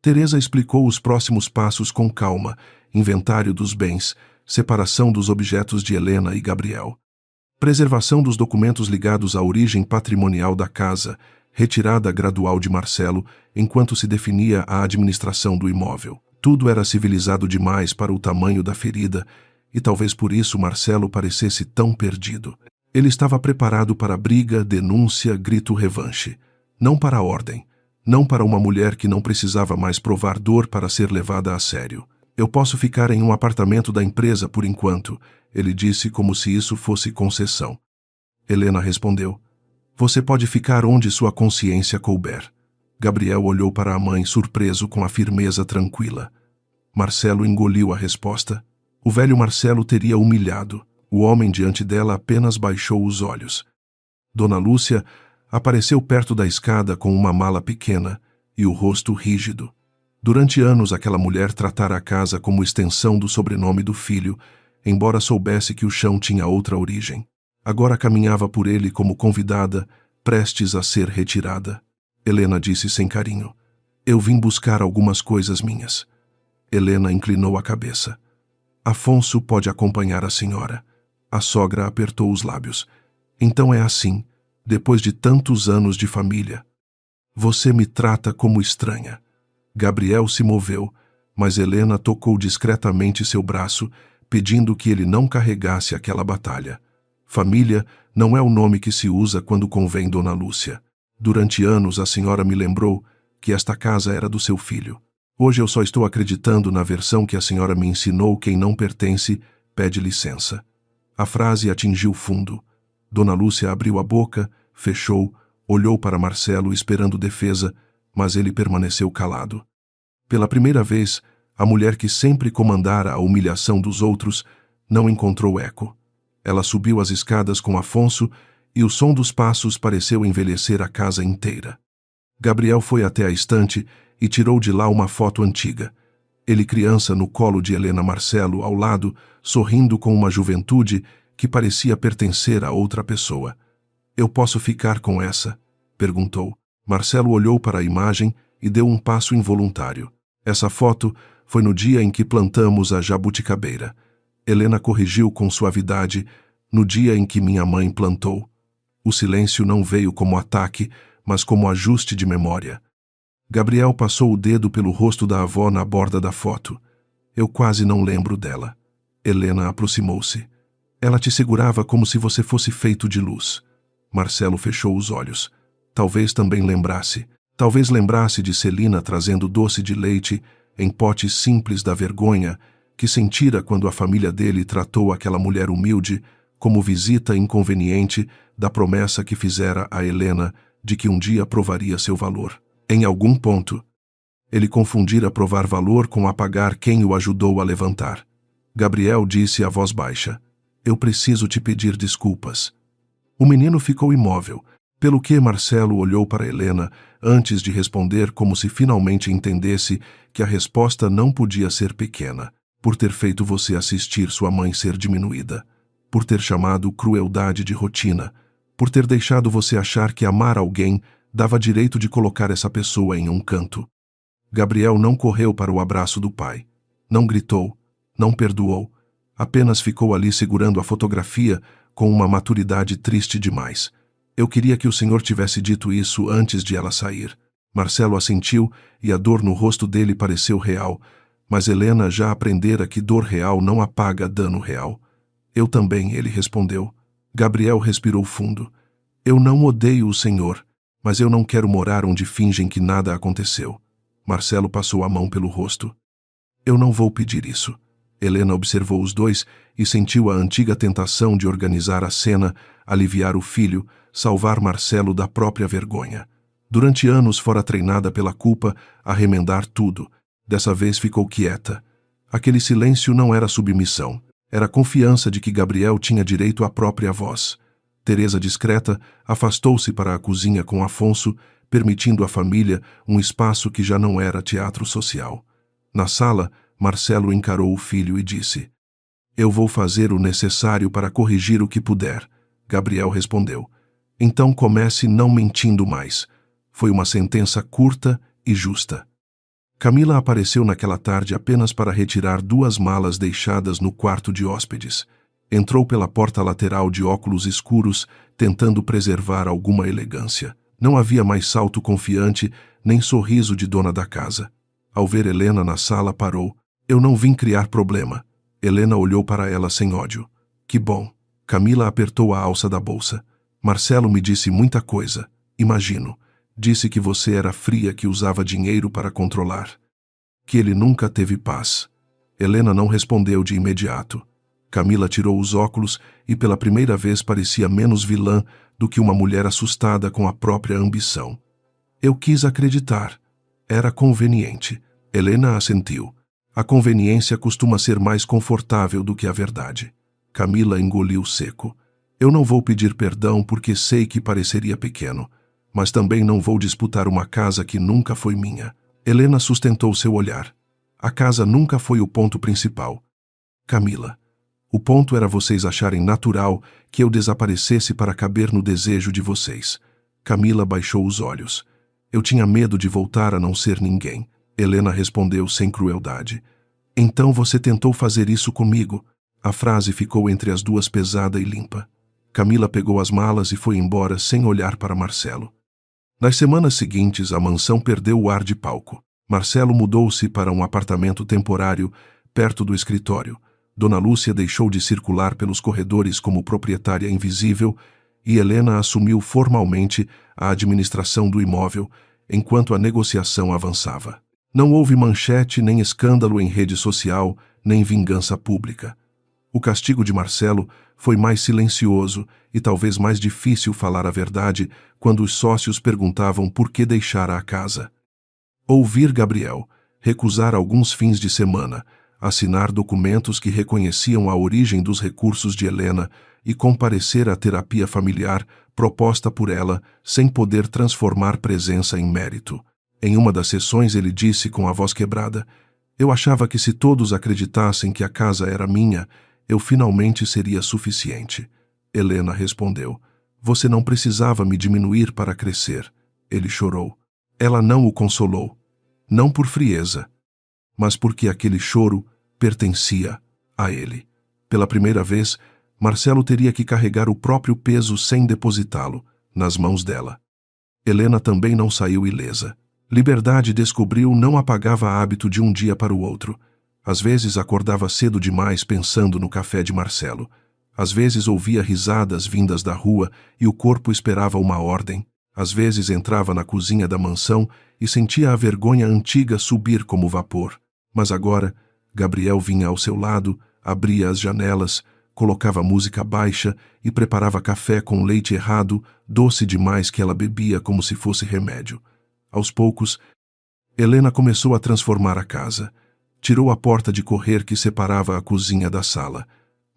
Speaker 2: Teresa explicou os próximos passos com calma: inventário dos bens, separação dos objetos de Helena e Gabriel, preservação dos documentos ligados à origem patrimonial da casa, retirada gradual de Marcelo enquanto se definia a administração do imóvel. Tudo era civilizado demais para o tamanho da ferida, e talvez por isso Marcelo parecesse tão perdido. Ele estava preparado para briga, denúncia, grito, revanche. Não para a ordem. Não para uma mulher que não precisava mais provar dor para ser levada a sério. "Eu posso ficar em um apartamento da empresa por enquanto", ele disse como se isso fosse concessão. Helena respondeu: Você pode ficar onde sua consciência couber. Gabriel olhou para a mãe, surpreso com a firmeza tranquila. Marcelo engoliu a resposta. O velho Marcelo teria humilhado. O homem diante dela apenas baixou os olhos. Dona Lúcia apareceu perto da escada com uma mala pequena e o rosto rígido. Durante anos aquela mulher tratara a casa como extensão do sobrenome do filho, embora soubesse que o chão tinha outra origem. Agora caminhava por ele como convidada, prestes a ser retirada. Helena disse sem carinho: "Eu vim buscar algumas coisas minhas." Helena inclinou a cabeça. "Afonso pode acompanhar a senhora." A sogra apertou os lábios. "Então é assim, depois de tantos anos de família. Você me trata como estranha." Gabriel se moveu, mas Helena tocou discretamente seu braço, pedindo que ele não carregasse aquela batalha. Família não é o nome que se usa quando convém Dona Lúcia. Durante anos a senhora me lembrou que esta casa era do seu filho. Hoje eu só estou acreditando na versão que a senhora me ensinou: quem não pertence, pede licença. A frase atingiu fundo. Dona Lúcia abriu a boca, fechou, olhou para Marcelo esperando defesa, mas ele permaneceu calado. Pela primeira vez, a mulher que sempre comandara a humilhação dos outros não encontrou eco. Ela subiu as escadas com Afonso e o som dos passos pareceu envelhecer a casa inteira. Gabriel foi até a estante e tirou de lá uma foto antiga. Ele criança no colo de Helena, Marcelo ao lado, sorrindo com uma juventude que parecia pertencer a outra pessoa. "Eu posso ficar com essa?" perguntou. Marcelo olhou para a imagem e deu um passo involuntário. "Essa foto foi no dia em que plantamos a jabuticabeira." Helena corrigiu com suavidade: "No dia em que minha mãe plantou." O silêncio não veio como ataque, mas como ajuste de memória. Gabriel passou o dedo pelo rosto da avó na borda da foto. "Eu quase não lembro dela." Helena aproximou-se. "Ela te segurava como se você fosse feito de luz." Marcelo fechou os olhos. Talvez também lembrasse. Talvez lembrasse de Celina trazendo doce de leite em potes simples da vergonha que sentira quando a família dele tratou aquela mulher humilde como visita inconveniente da promessa que fizera a Helena de que um dia provaria seu valor. Em algum ponto, ele confundira provar valor com apagar quem o ajudou a levantar. Gabriel disse a voz baixa: "Eu preciso te pedir desculpas." O menino ficou imóvel, pelo que Marcelo olhou para Helena antes de responder, como se finalmente entendesse que a resposta não podia ser pequena. "Por ter feito você assistir sua mãe ser diminuída. Por ter chamado crueldade de rotina. Por ter deixado você achar que amar alguém dava direito de colocar essa pessoa em um canto." Gabriel não correu para o abraço do pai. Não gritou, não perdoou. Apenas ficou ali segurando a fotografia com uma maturidade triste demais. "Eu queria que o senhor tivesse dito isso antes de ela sair." Marcelo assentiu e a dor no rosto dele pareceu real, mas Helena já aprendera que dor real não apaga dano real. "Eu também," ele respondeu. Gabriel respirou fundo. "Eu não odeio o senhor, mas eu não quero morar onde fingem que nada aconteceu." Marcelo passou a mão pelo rosto. "Eu não vou pedir isso." Helena observou os dois e sentiu a antiga tentação de organizar a cena, aliviar o filho, salvar Marcelo da própria vergonha. Durante anos fora treinada pela culpa a remendar tudo. Dessa vez ficou quieta. Aquele silêncio não era submissão. Era confiança de que Gabriel tinha direito à própria voz. Teresa, discreta, afastou-se para a cozinha com Afonso, permitindo à família um espaço que já não era teatro social. Na sala, Marcelo encarou o filho e disse: "Eu vou fazer o necessário para corrigir o que puder." Gabriel respondeu: "Então comece não mentindo mais." Foi uma sentença curta e justa. Camila apareceu naquela tarde apenas para retirar 2 malas deixadas no quarto de hóspedes. Entrou pela porta lateral de óculos escuros, tentando preservar alguma elegância. Não havia mais salto confiante, nem sorriso de dona da casa. Ao ver Helena na sala, parou. "Eu não vim criar problema." Helena olhou para ela sem ódio. "Que bom." Camila apertou a alça da bolsa. "Marcelo me disse muita coisa. Imagino. Disse que você era fria, que usava dinheiro para controlar. Que ele nunca teve paz." Helena não respondeu de imediato. Camila tirou os óculos e pela primeira vez parecia menos vilã do que uma mulher assustada com a própria ambição. Eu quis acreditar. Era conveniente. Helena assentiu. A conveniência costuma ser mais confortável do que a verdade. Camila engoliu seco. Eu não vou pedir perdão porque sei que pareceria pequeno, mas também não vou disputar uma casa que nunca foi minha. Helena sustentou seu olhar. A casa nunca foi o ponto principal. Camila, o ponto era vocês acharem natural que eu desaparecesse para caber no desejo de vocês. Camila baixou os olhos. Eu tinha medo de voltar a não ser ninguém. Helena respondeu sem crueldade. Então você tentou fazer isso comigo. A frase ficou entre as duas pesada e limpa. Camila pegou as malas e foi embora sem olhar para Marcelo. Nas semanas seguintes, a mansão perdeu o ar de palco. Marcelo mudou-se para um apartamento temporário perto do escritório. Dona Lúcia deixou de circular pelos corredores como proprietária invisível e Helena assumiu formalmente a administração do imóvel enquanto a negociação avançava. Não houve manchete nem escândalo em rede social, nem vingança pública. O castigo de Marcelo foi mais silencioso e talvez mais difícil falar a verdade quando os sócios perguntavam por que deixara a casa. Ouvir Gabriel, recusar alguns fins de semana, assinar documentos que reconheciam a origem dos recursos de Helena e comparecer à terapia familiar proposta por ela sem poder transformar presença em mérito. Em uma das sessões ele disse com a voz quebrada: eu achava que se todos acreditassem que a casa era minha, eu finalmente seria suficiente. Helena respondeu: você não precisava me diminuir para crescer. Ele chorou. Ela não o consolou. Não por frieza, mas porque aquele choro pertencia a ele. Pela primeira vez, Marcelo teria que carregar o próprio peso sem depositá-lo nas mãos dela. Helena também não saiu ilesa. Liberdade, descobriu, não apagava hábito de um dia para o outro. Às vezes acordava cedo demais pensando no café de Marcelo. Às vezes ouvia risadas vindas da rua e o corpo esperava uma ordem. Às vezes entrava na cozinha da mansão e sentia a vergonha antiga subir como vapor. Mas agora, Gabriel vinha ao seu lado, abria as janelas, colocava música baixa e preparava café com leite errado, doce demais que ela bebia como se fosse remédio. Aos poucos, Helena começou a transformar a casa. Tirou a porta de correr que separava a cozinha da sala.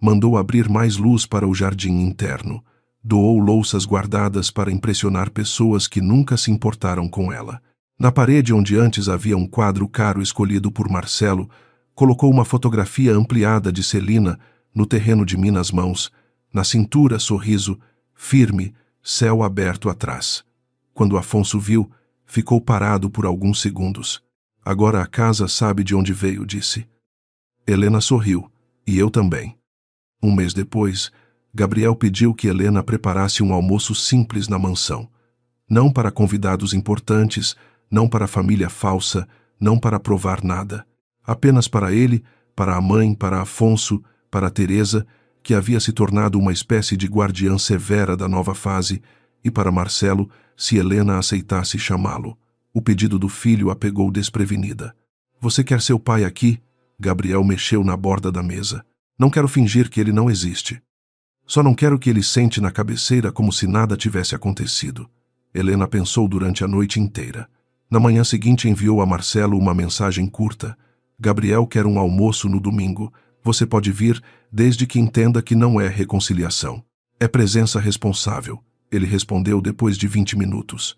Speaker 2: Mandou abrir mais luz para o jardim interno. Doou louças guardadas para impressionar pessoas que nunca se importaram com ela. Na parede onde antes havia um quadro caro escolhido por Marcelo, colocou uma fotografia ampliada de Celina no terreno de Minas Mãos, na cintura sorriso, firme, céu aberto atrás. Quando Afonso viu, ficou parado por alguns segundos. Agora a casa sabe de onde veio, disse. Helena sorriu, e eu também. Um mês depois, Gabriel pediu que Helena preparasse um almoço simples na mansão. Não para convidados importantes, não para a família falsa, não para provar nada. Apenas para ele, para a mãe, para Afonso, para Teresa, que havia se tornado uma espécie de guardiã severa da nova fase, e para Marcelo, se Helena aceitasse chamá-lo. O pedido do filho a pegou desprevenida. Você quer seu pai aqui? Gabriel mexeu na borda da mesa. Não quero fingir que ele não existe. Só não quero que ele sente na cabeceira como se nada tivesse acontecido. Helena pensou durante a noite inteira. Na manhã seguinte enviou a Marcelo uma mensagem curta. Gabriel quer um almoço no domingo. Você pode vir, desde que entenda que não é reconciliação. É presença responsável. Ele respondeu depois de 20 minutos.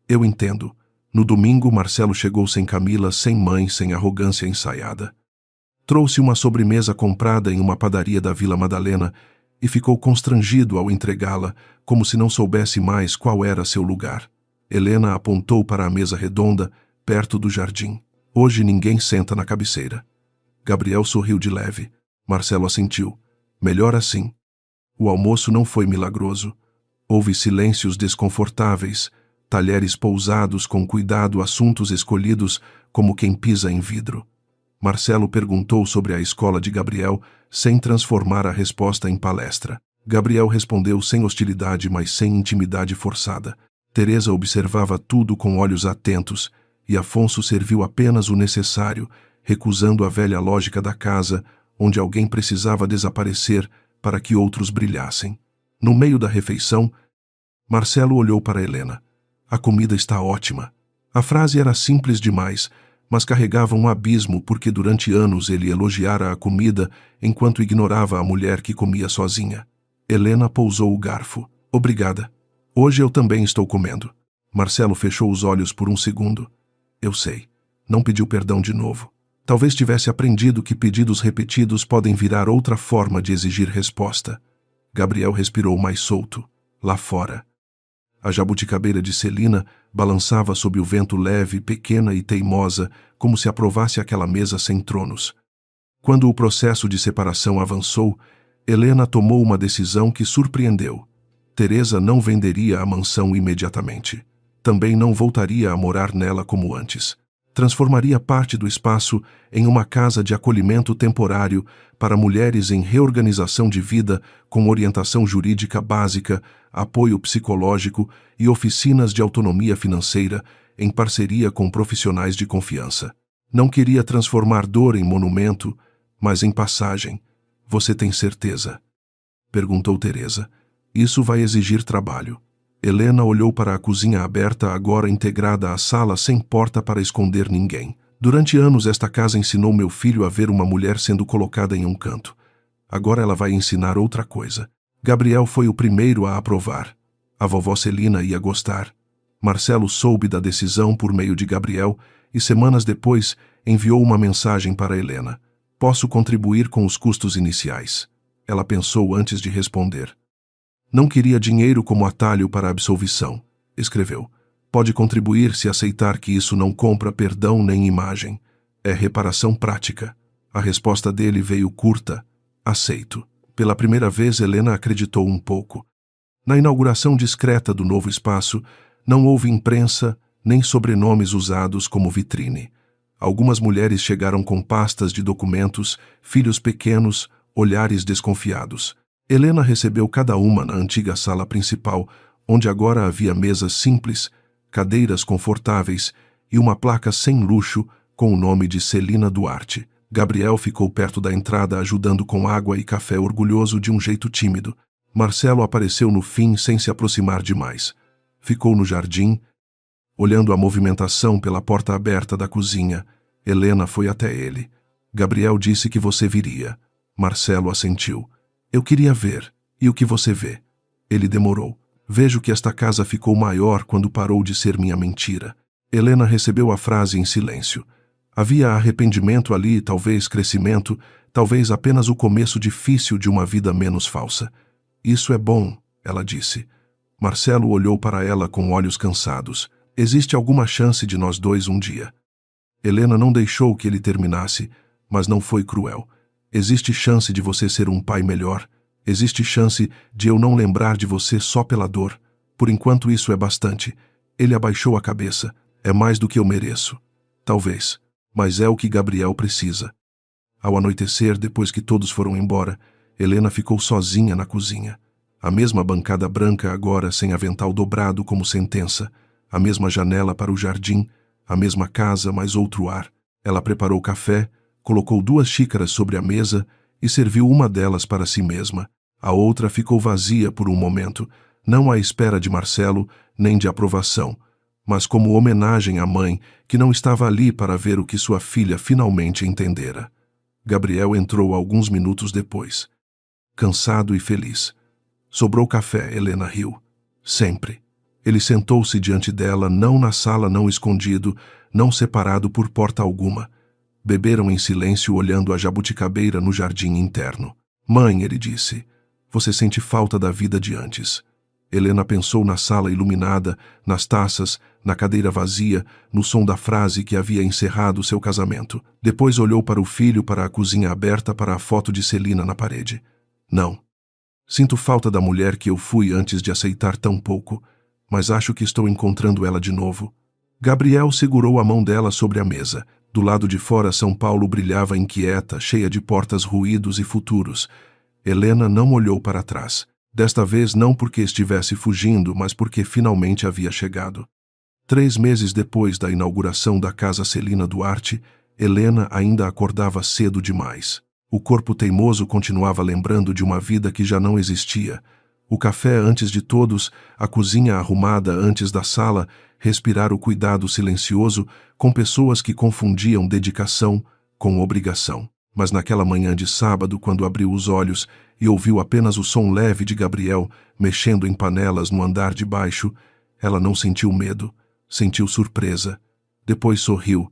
Speaker 2: Eu entendo. No domingo, Marcelo chegou sem Camila, sem mãe, sem arrogância ensaiada. Trouxe uma sobremesa comprada em uma padaria da Vila Madalena e ficou constrangido ao entregá-la, como se não soubesse mais qual era seu lugar. Helena apontou para a mesa redonda, perto do jardim. Hoje ninguém senta na cabeceira. Gabriel sorriu de leve. Marcelo assentiu. Melhor assim. O almoço não foi milagroso. Houve silêncios desconfortáveis, talheres pousados com cuidado, assuntos escolhidos como quem pisa em vidro. Marcelo perguntou sobre a escola de Gabriel, sem transformar a resposta em palestra. Gabriel respondeu sem hostilidade, mas sem intimidade forçada. Teresa observava tudo com olhos atentos, e Afonso serviu apenas o necessário, recusando a velha lógica da casa, onde alguém precisava desaparecer para que outros brilhassem. No meio da refeição, Marcelo olhou para Helena. A comida está ótima. A frase era simples demais, mas carregava um abismo porque durante anos ele elogiara a comida enquanto ignorava a mulher que comia sozinha. Helena pousou o garfo. Obrigada. Hoje eu também estou comendo. Marcelo fechou os olhos por um segundo. Eu sei. Não pediu perdão de novo. Talvez tivesse aprendido que pedidos repetidos podem virar outra forma de exigir resposta. Gabriel respirou mais solto. Lá fora. A jabuticabeira de Celina balançava sob o vento leve, pequena e teimosa, como se aprovasse aquela mesa sem tronos. Quando o processo de separação avançou, Helena tomou uma decisão que surpreendeu. Teresa não venderia a mansão imediatamente. Também não voltaria a morar nela como antes. Transformaria parte do espaço em uma casa de acolhimento temporário para mulheres em reorganização de vida com orientação jurídica básica, apoio psicológico e oficinas de autonomia financeira em parceria com profissionais de confiança. Não queria transformar dor em monumento, mas em passagem. Você tem certeza? Perguntou Teresa. Isso vai exigir trabalho. Helena olhou para a cozinha aberta, agora integrada à sala sem porta para esconder ninguém. Durante anos esta casa ensinou meu filho a ver uma mulher sendo colocada em um canto. Agora ela vai ensinar outra coisa. Gabriel foi o primeiro a aprovar. A vovó Celina ia gostar. Marcelo soube da decisão por meio de Gabriel e semanas depois enviou uma mensagem para Helena. Posso contribuir com os custos iniciais. Ela pensou antes de responder. Não queria dinheiro como atalho para a absolvição, escreveu. Pode contribuir se aceitar que isso não compra perdão nem imagem. É reparação prática. A resposta dele veio curta. Aceito. Pela primeira vez, Helena acreditou um pouco. Na inauguração discreta do novo espaço, não houve imprensa nem sobrenomes usados como vitrine. Algumas mulheres chegaram com pastas de documentos, filhos pequenos, olhares desconfiados. Helena recebeu cada uma na antiga sala principal, onde agora havia mesas simples, cadeiras confortáveis e uma placa sem luxo com o nome de Celina Duarte. Gabriel ficou perto da entrada ajudando com água e café, orgulhoso de um jeito tímido. Marcelo apareceu no fim sem se aproximar demais. Ficou no jardim, olhando a movimentação pela porta aberta da cozinha. Helena foi até ele. Gabriel disse que você viria. Marcelo assentiu. Eu queria ver. E o que você vê? Ele demorou. Vejo que esta casa ficou maior quando parou de ser minha mentira. Helena recebeu a frase em silêncio. Havia arrependimento ali, talvez crescimento, talvez apenas o começo difícil de uma vida menos falsa. Isso é bom, ela disse. Marcelo olhou para ela com olhos cansados. Existe alguma chance de nós dois um dia? Helena não deixou que ele terminasse, mas não foi cruel. Existe chance de você ser um pai melhor. Existe chance de eu não lembrar de você só pela dor. Por enquanto isso é bastante. Ele abaixou a cabeça. É mais do que eu mereço. Talvez. Mas é o que Gabriel precisa. Ao anoitecer, depois que todos foram embora, Helena ficou sozinha na cozinha. A mesma bancada branca agora sem avental dobrado como sentença. A mesma janela para o jardim. A mesma casa, mas outro ar. Ela preparou café, colocou 2 xícaras sobre a mesa e serviu uma delas para si mesma. A outra ficou vazia por um momento, não à espera de Marcelo nem de aprovação, mas como homenagem à mãe que não estava ali para ver o que sua filha finalmente entendera. Gabriel entrou alguns minutos depois. Cansado e feliz. Sobrou café, Helena riu. Sempre. Ele sentou-se diante dela, não na sala, não escondido, não separado por porta alguma. Beberam em silêncio olhando a jabuticabeira no jardim interno. Mãe, ele disse, você sente falta da vida de antes. Helena pensou na sala iluminada, nas taças, na cadeira vazia, no som da frase que havia encerrado seu casamento. Depois olhou para o filho, para a cozinha aberta, para a foto de Celina na parede. Não. Sinto falta da mulher que eu fui antes de aceitar tão pouco, mas acho que estou encontrando ela de novo. Gabriel segurou a mão dela sobre a mesa. Do lado de fora, São Paulo brilhava inquieta, cheia de portas, ruídos e futuros. Helena não olhou para trás. Desta vez não porque estivesse fugindo, mas porque finalmente havia chegado. 3 meses depois da inauguração da Casa Celina Duarte, Helena ainda acordava cedo demais. O corpo teimoso continuava lembrando de uma vida que já não existia. O café antes de todos, a cozinha arrumada antes da sala, respirar o cuidado silencioso com pessoas que confundiam dedicação com obrigação. Mas naquela manhã de sábado, quando abriu os olhos e ouviu apenas o som leve de Gabriel mexendo em panelas no andar de baixo, ela não sentiu medo, sentiu surpresa. Depois sorriu.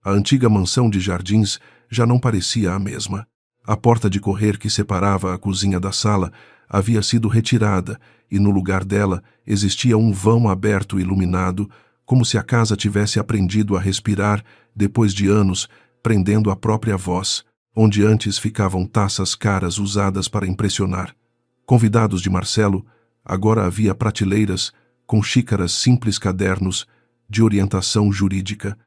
Speaker 2: A antiga mansão de jardins já não parecia a mesma. A porta de correr que separava a cozinha da sala havia sido retirada e no lugar dela existia um vão aberto e iluminado, como se a casa tivesse aprendido a respirar depois de anos, prendendo a própria voz, onde antes ficavam taças caras usadas para impressionar. Convidados de Marcelo, agora havia prateleiras com xícaras simples, cadernos de orientação jurídica,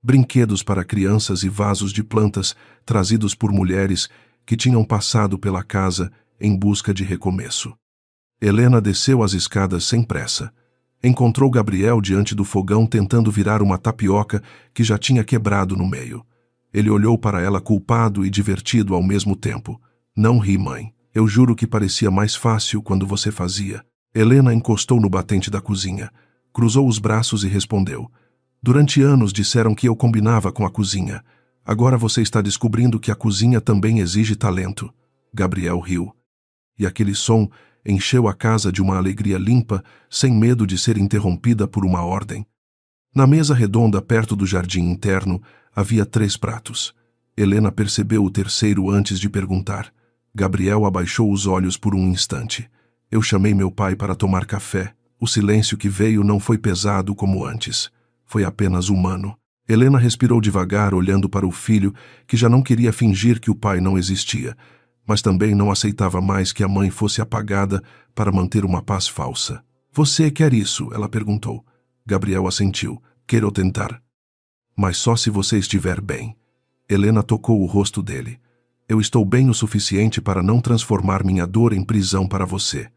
Speaker 2: brinquedos para crianças e vasos de plantas trazidos por mulheres que tinham passado pela casa em busca de recomeço. Helena desceu as escadas sem pressa. Encontrou Gabriel diante do fogão tentando virar uma tapioca que já tinha quebrado no meio. Ele olhou para ela culpado e divertido ao mesmo tempo. Não ri, mãe. Eu juro que parecia mais fácil quando você fazia. Helena encostou no batente da cozinha, cruzou os braços e respondeu. Durante anos disseram que eu combinava com a cozinha. Agora você está descobrindo que a cozinha também exige talento. Gabriel riu. E aquele som encheu a casa de uma alegria limpa, sem medo de ser interrompida por uma ordem. Na mesa redonda perto do jardim interno, havia 3 pratos. Helena percebeu o terceiro antes de perguntar. Gabriel abaixou os olhos por um instante. Eu chamei meu pai para tomar café. O silêncio que veio não foi pesado como antes. Foi apenas humano. Helena respirou devagar, olhando para o filho, que já não queria fingir que o pai não existia, mas também não aceitava mais que a mãe fosse apagada para manter uma paz falsa. Você quer isso? Ela perguntou. Gabriel assentiu. Quero tentar. Mas só se você estiver bem. Helena tocou o rosto dele. Eu estou bem o suficiente para não transformar minha dor em prisão para você.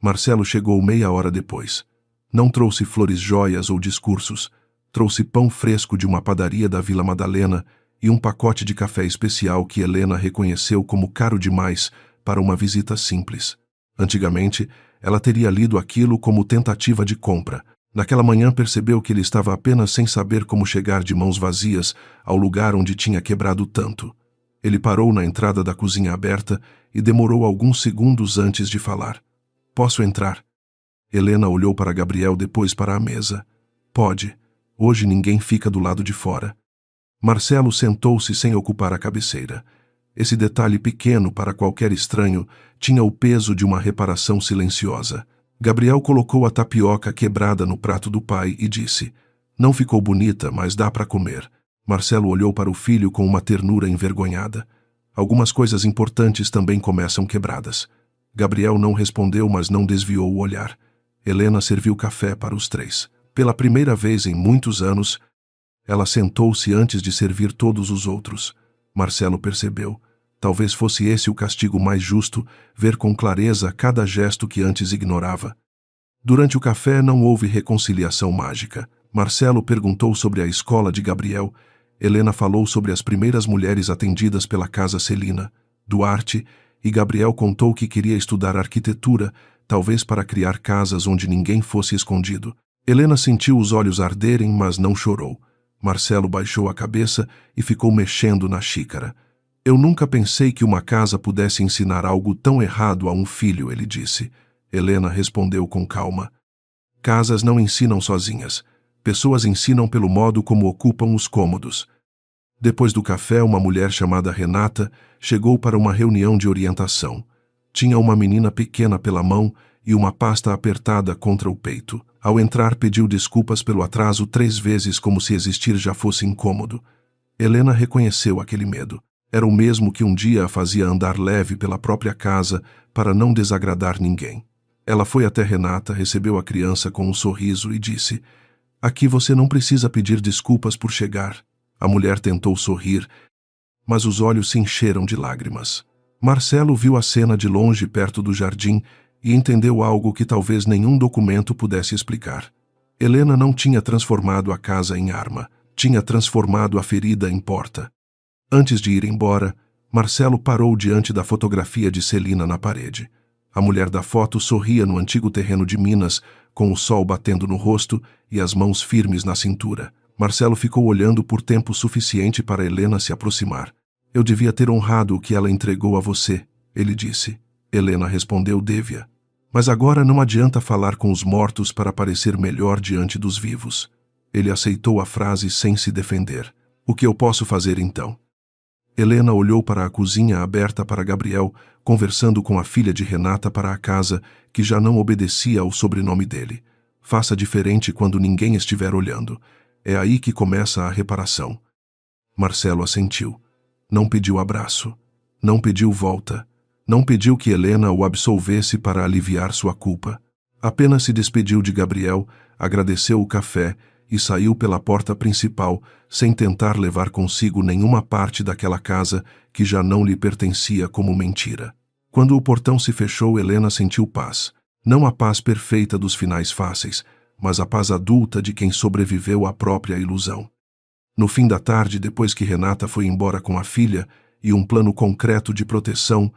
Speaker 2: Marcelo chegou meia hora depois. Não trouxe flores, joias ou discursos. Trouxe pão fresco de uma padaria da Vila Madalena e um pacote de café especial que Helena reconheceu como caro demais para uma visita simples. Antigamente, ela teria lido aquilo como tentativa de compra. Naquela manhã percebeu que ele estava apenas sem saber como chegar de mãos vazias ao lugar onde tinha quebrado tanto. Ele parou na entrada da cozinha aberta e demorou alguns segundos antes de falar. Posso entrar? Helena olhou para Gabriel, depois para a mesa. Pode. Hoje ninguém fica do lado de fora. Marcelo sentou-se sem ocupar a cabeceira. Esse detalhe pequeno para qualquer estranho tinha o peso de uma reparação silenciosa. Gabriel colocou a tapioca quebrada no prato do pai e disse, não ficou bonita, mas dá para comer. Marcelo olhou para o filho com uma ternura envergonhada. Algumas coisas importantes também começam quebradas. Gabriel não respondeu, mas não desviou o olhar. Helena serviu café para os 3. Pela primeira vez em muitos anos, ela sentou-se antes de servir todos os outros. Marcelo percebeu. Talvez fosse esse o castigo mais justo, ver com clareza cada gesto que antes ignorava. Durante o café não houve reconciliação mágica. Marcelo perguntou sobre a escola de Gabriel. Helena falou sobre as primeiras mulheres atendidas pela Casa Celina, Duarte, e Gabriel contou que queria estudar arquitetura, talvez para criar casas onde ninguém fosse escondido. Helena sentiu os olhos arderem, mas não chorou. Marcelo baixou a cabeça e ficou mexendo na xícara. Eu nunca pensei que uma casa pudesse ensinar algo tão errado a um filho, ele disse. Helena respondeu com calma. Casas não ensinam sozinhas. Pessoas ensinam pelo modo como ocupam os cômodos. Depois do café, uma mulher chamada Renata chegou para uma reunião de orientação. Tinha uma menina pequena pela mão e uma pasta apertada contra o peito. Ao entrar, pediu desculpas pelo atraso 3 vezes, como se existir já fosse incômodo. Helena reconheceu aquele medo. Era o mesmo que um dia a fazia andar leve pela própria casa para não desagradar ninguém. Ela foi até Renata, recebeu a criança com um sorriso e disse, aqui você não precisa pedir desculpas por chegar. A mulher tentou sorrir, mas os olhos se encheram de lágrimas. Marcelo viu a cena de longe perto do jardim e entendeu algo que talvez nenhum documento pudesse explicar. Helena não tinha transformado a casa em arma, tinha transformado a ferida em porta. Antes de ir embora, Marcelo parou diante da fotografia de Celina na parede. A mulher da foto sorria no antigo terreno de Minas, com o sol batendo no rosto e as mãos firmes na cintura. Marcelo ficou olhando por tempo suficiente para Helena se aproximar. Eu devia ter honrado o que ela entregou a você, ele disse. Helena respondeu débia. Mas agora não adianta falar com os mortos para parecer melhor diante dos vivos. Ele aceitou a frase sem se defender. O que eu posso fazer então? Helena olhou para a cozinha aberta para Gabriel, conversando com a filha de Renata para a casa, que já não obedecia ao sobrenome dele. Faça diferente quando ninguém estiver olhando. É aí que começa a reparação. Marcelo assentiu. Não pediu abraço. Não pediu volta. Não pediu que Helena o absolvesse para aliviar sua culpa. Apenas se despediu de Gabriel, agradeceu o café e saiu pela porta principal, sem tentar levar consigo nenhuma parte daquela casa que já não lhe pertencia como mentira. Quando o portão se fechou, Helena sentiu paz. Não a paz perfeita dos finais fáceis, mas a paz adulta de quem sobreviveu à própria ilusão. No fim da tarde, depois que Renata foi embora com a filha e um plano concreto de proteção,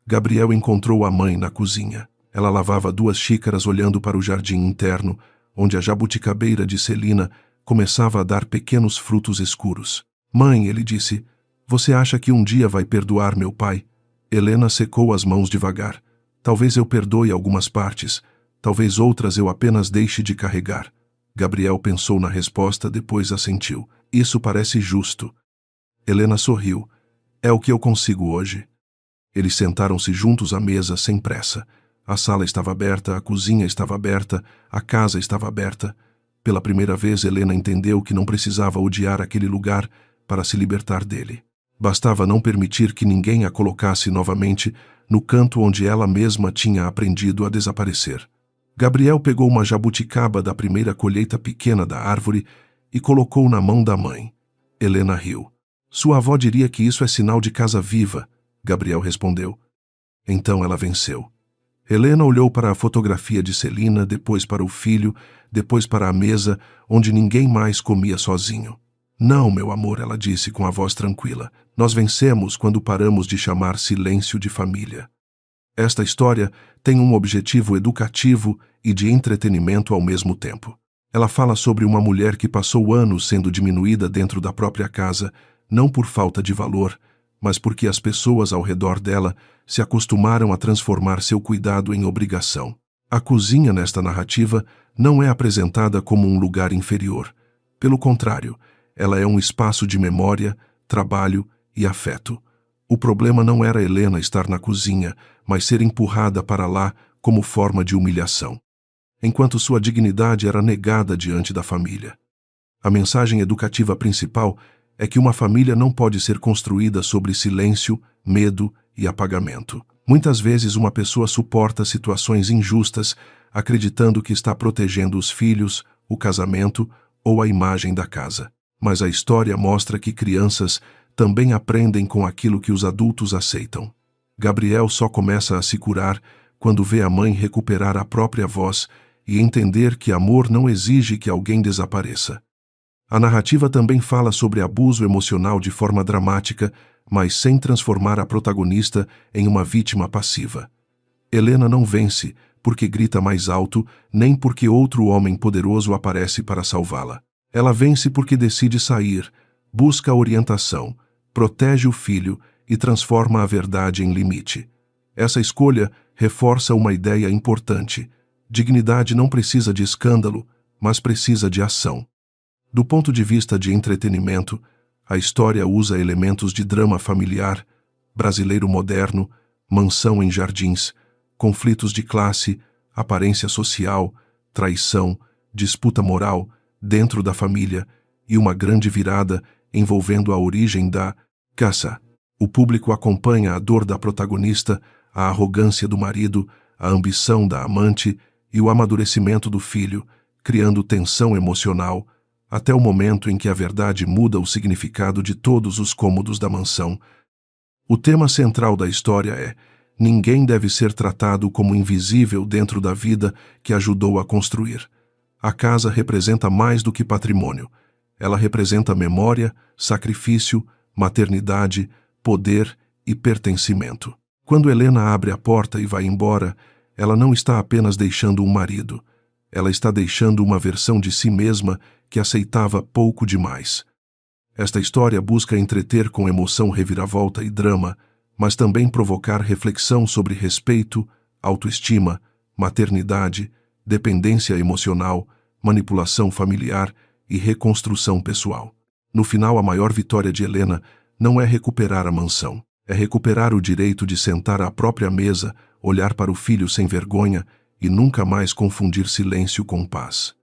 Speaker 2: Gabriel encontrou a mãe na cozinha. Ela lavava 2 xícaras olhando para o jardim interno, onde a jabuticabeira de Celina começava a dar pequenos frutos escuros. Mãe, ele disse, você acha que um dia vai perdoar meu pai? Helena secou as mãos devagar. Talvez eu perdoe algumas partes, talvez outras eu apenas deixe de carregar. Gabriel pensou na resposta, depois assentiu. Isso parece justo. Helena sorriu. É o que eu consigo hoje. Eles sentaram-se juntos à mesa, sem pressa. A sala estava aberta, a cozinha estava aberta, a casa estava aberta. Pela primeira vez, Helena entendeu que não precisava odiar aquele lugar para se libertar dele. Bastava não permitir que ninguém a colocasse novamente no canto onde ela mesma tinha aprendido a desaparecer. Gabriel pegou uma jabuticaba da primeira colheita pequena da árvore e colocou na mão da mãe. Helena riu. Sua avó diria que isso é sinal de casa viva, Gabriel respondeu. Então ela venceu. Helena olhou para a fotografia de Celina, depois para o filho, depois para a mesa, onde ninguém mais comia sozinho. Não, meu amor, ela disse com a voz tranquila. Nós vencemos quando paramos de chamar silêncio de família. Esta história tem um objetivo educativo e de entretenimento ao mesmo tempo. Ela fala sobre uma mulher que passou anos sendo diminuída dentro da própria casa, não por falta de valor, mas porque as pessoas ao redor dela se acostumaram a transformar seu cuidado em obrigação. A cozinha nesta narrativa não é apresentada como um lugar inferior. Pelo contrário, ela é um espaço de memória, trabalho e afeto. O problema não era Helena estar na cozinha, mas ser empurrada para lá como forma de humilhação, enquanto sua dignidade era negada diante da família. A mensagem educativa principal é que uma família não pode ser construída sobre silêncio, medo e apagamento. Muitas vezes uma pessoa suporta situações injustas, acreditando que está protegendo os filhos, o casamento ou a imagem da casa. Mas a história mostra que crianças também aprendem com aquilo que os adultos aceitam. Gabriel só começa a se curar quando vê a mãe recuperar a própria voz e entender que amor não exige que alguém desapareça. A narrativa também fala sobre abuso emocional de forma dramática, mas sem transformar a protagonista em uma vítima passiva. Helena não vence porque grita mais alto, nem porque outro homem poderoso aparece para salvá-la. Ela vence porque decide sair, busca orientação, protege o filho e transforma a verdade em limite. Essa escolha reforça uma ideia importante. Dignidade não precisa de escândalo, mas precisa de ação. Do ponto de vista de entretenimento, a história usa elementos de drama familiar, brasileiro moderno, mansão em jardins, conflitos de classe, aparência social, traição, disputa moral dentro da família e uma grande virada envolvendo a origem da caça. O público acompanha a dor da protagonista, a arrogância do marido, a ambição da amante e o amadurecimento do filho, criando tensão emocional, até o momento em que a verdade muda o significado de todos os cômodos da mansão. O tema central da história é: ninguém deve ser tratado como invisível dentro da vida que ajudou a construir. A casa representa mais do que patrimônio. Ela representa memória, sacrifício, maternidade, poder e pertencimento. Quando Helena abre a porta e vai embora, ela não está apenas deixando um marido. Ela está deixando uma versão de si mesma que aceitava pouco demais. Esta história busca entreter com emoção, reviravolta e drama, mas também provocar reflexão sobre respeito, autoestima, maternidade, dependência emocional, manipulação familiar e reconstrução pessoal. No final, a maior vitória de Helena não é recuperar a mansão, é recuperar o direito de sentar à própria mesa, olhar para o filho sem vergonha e nunca mais confundir silêncio com paz.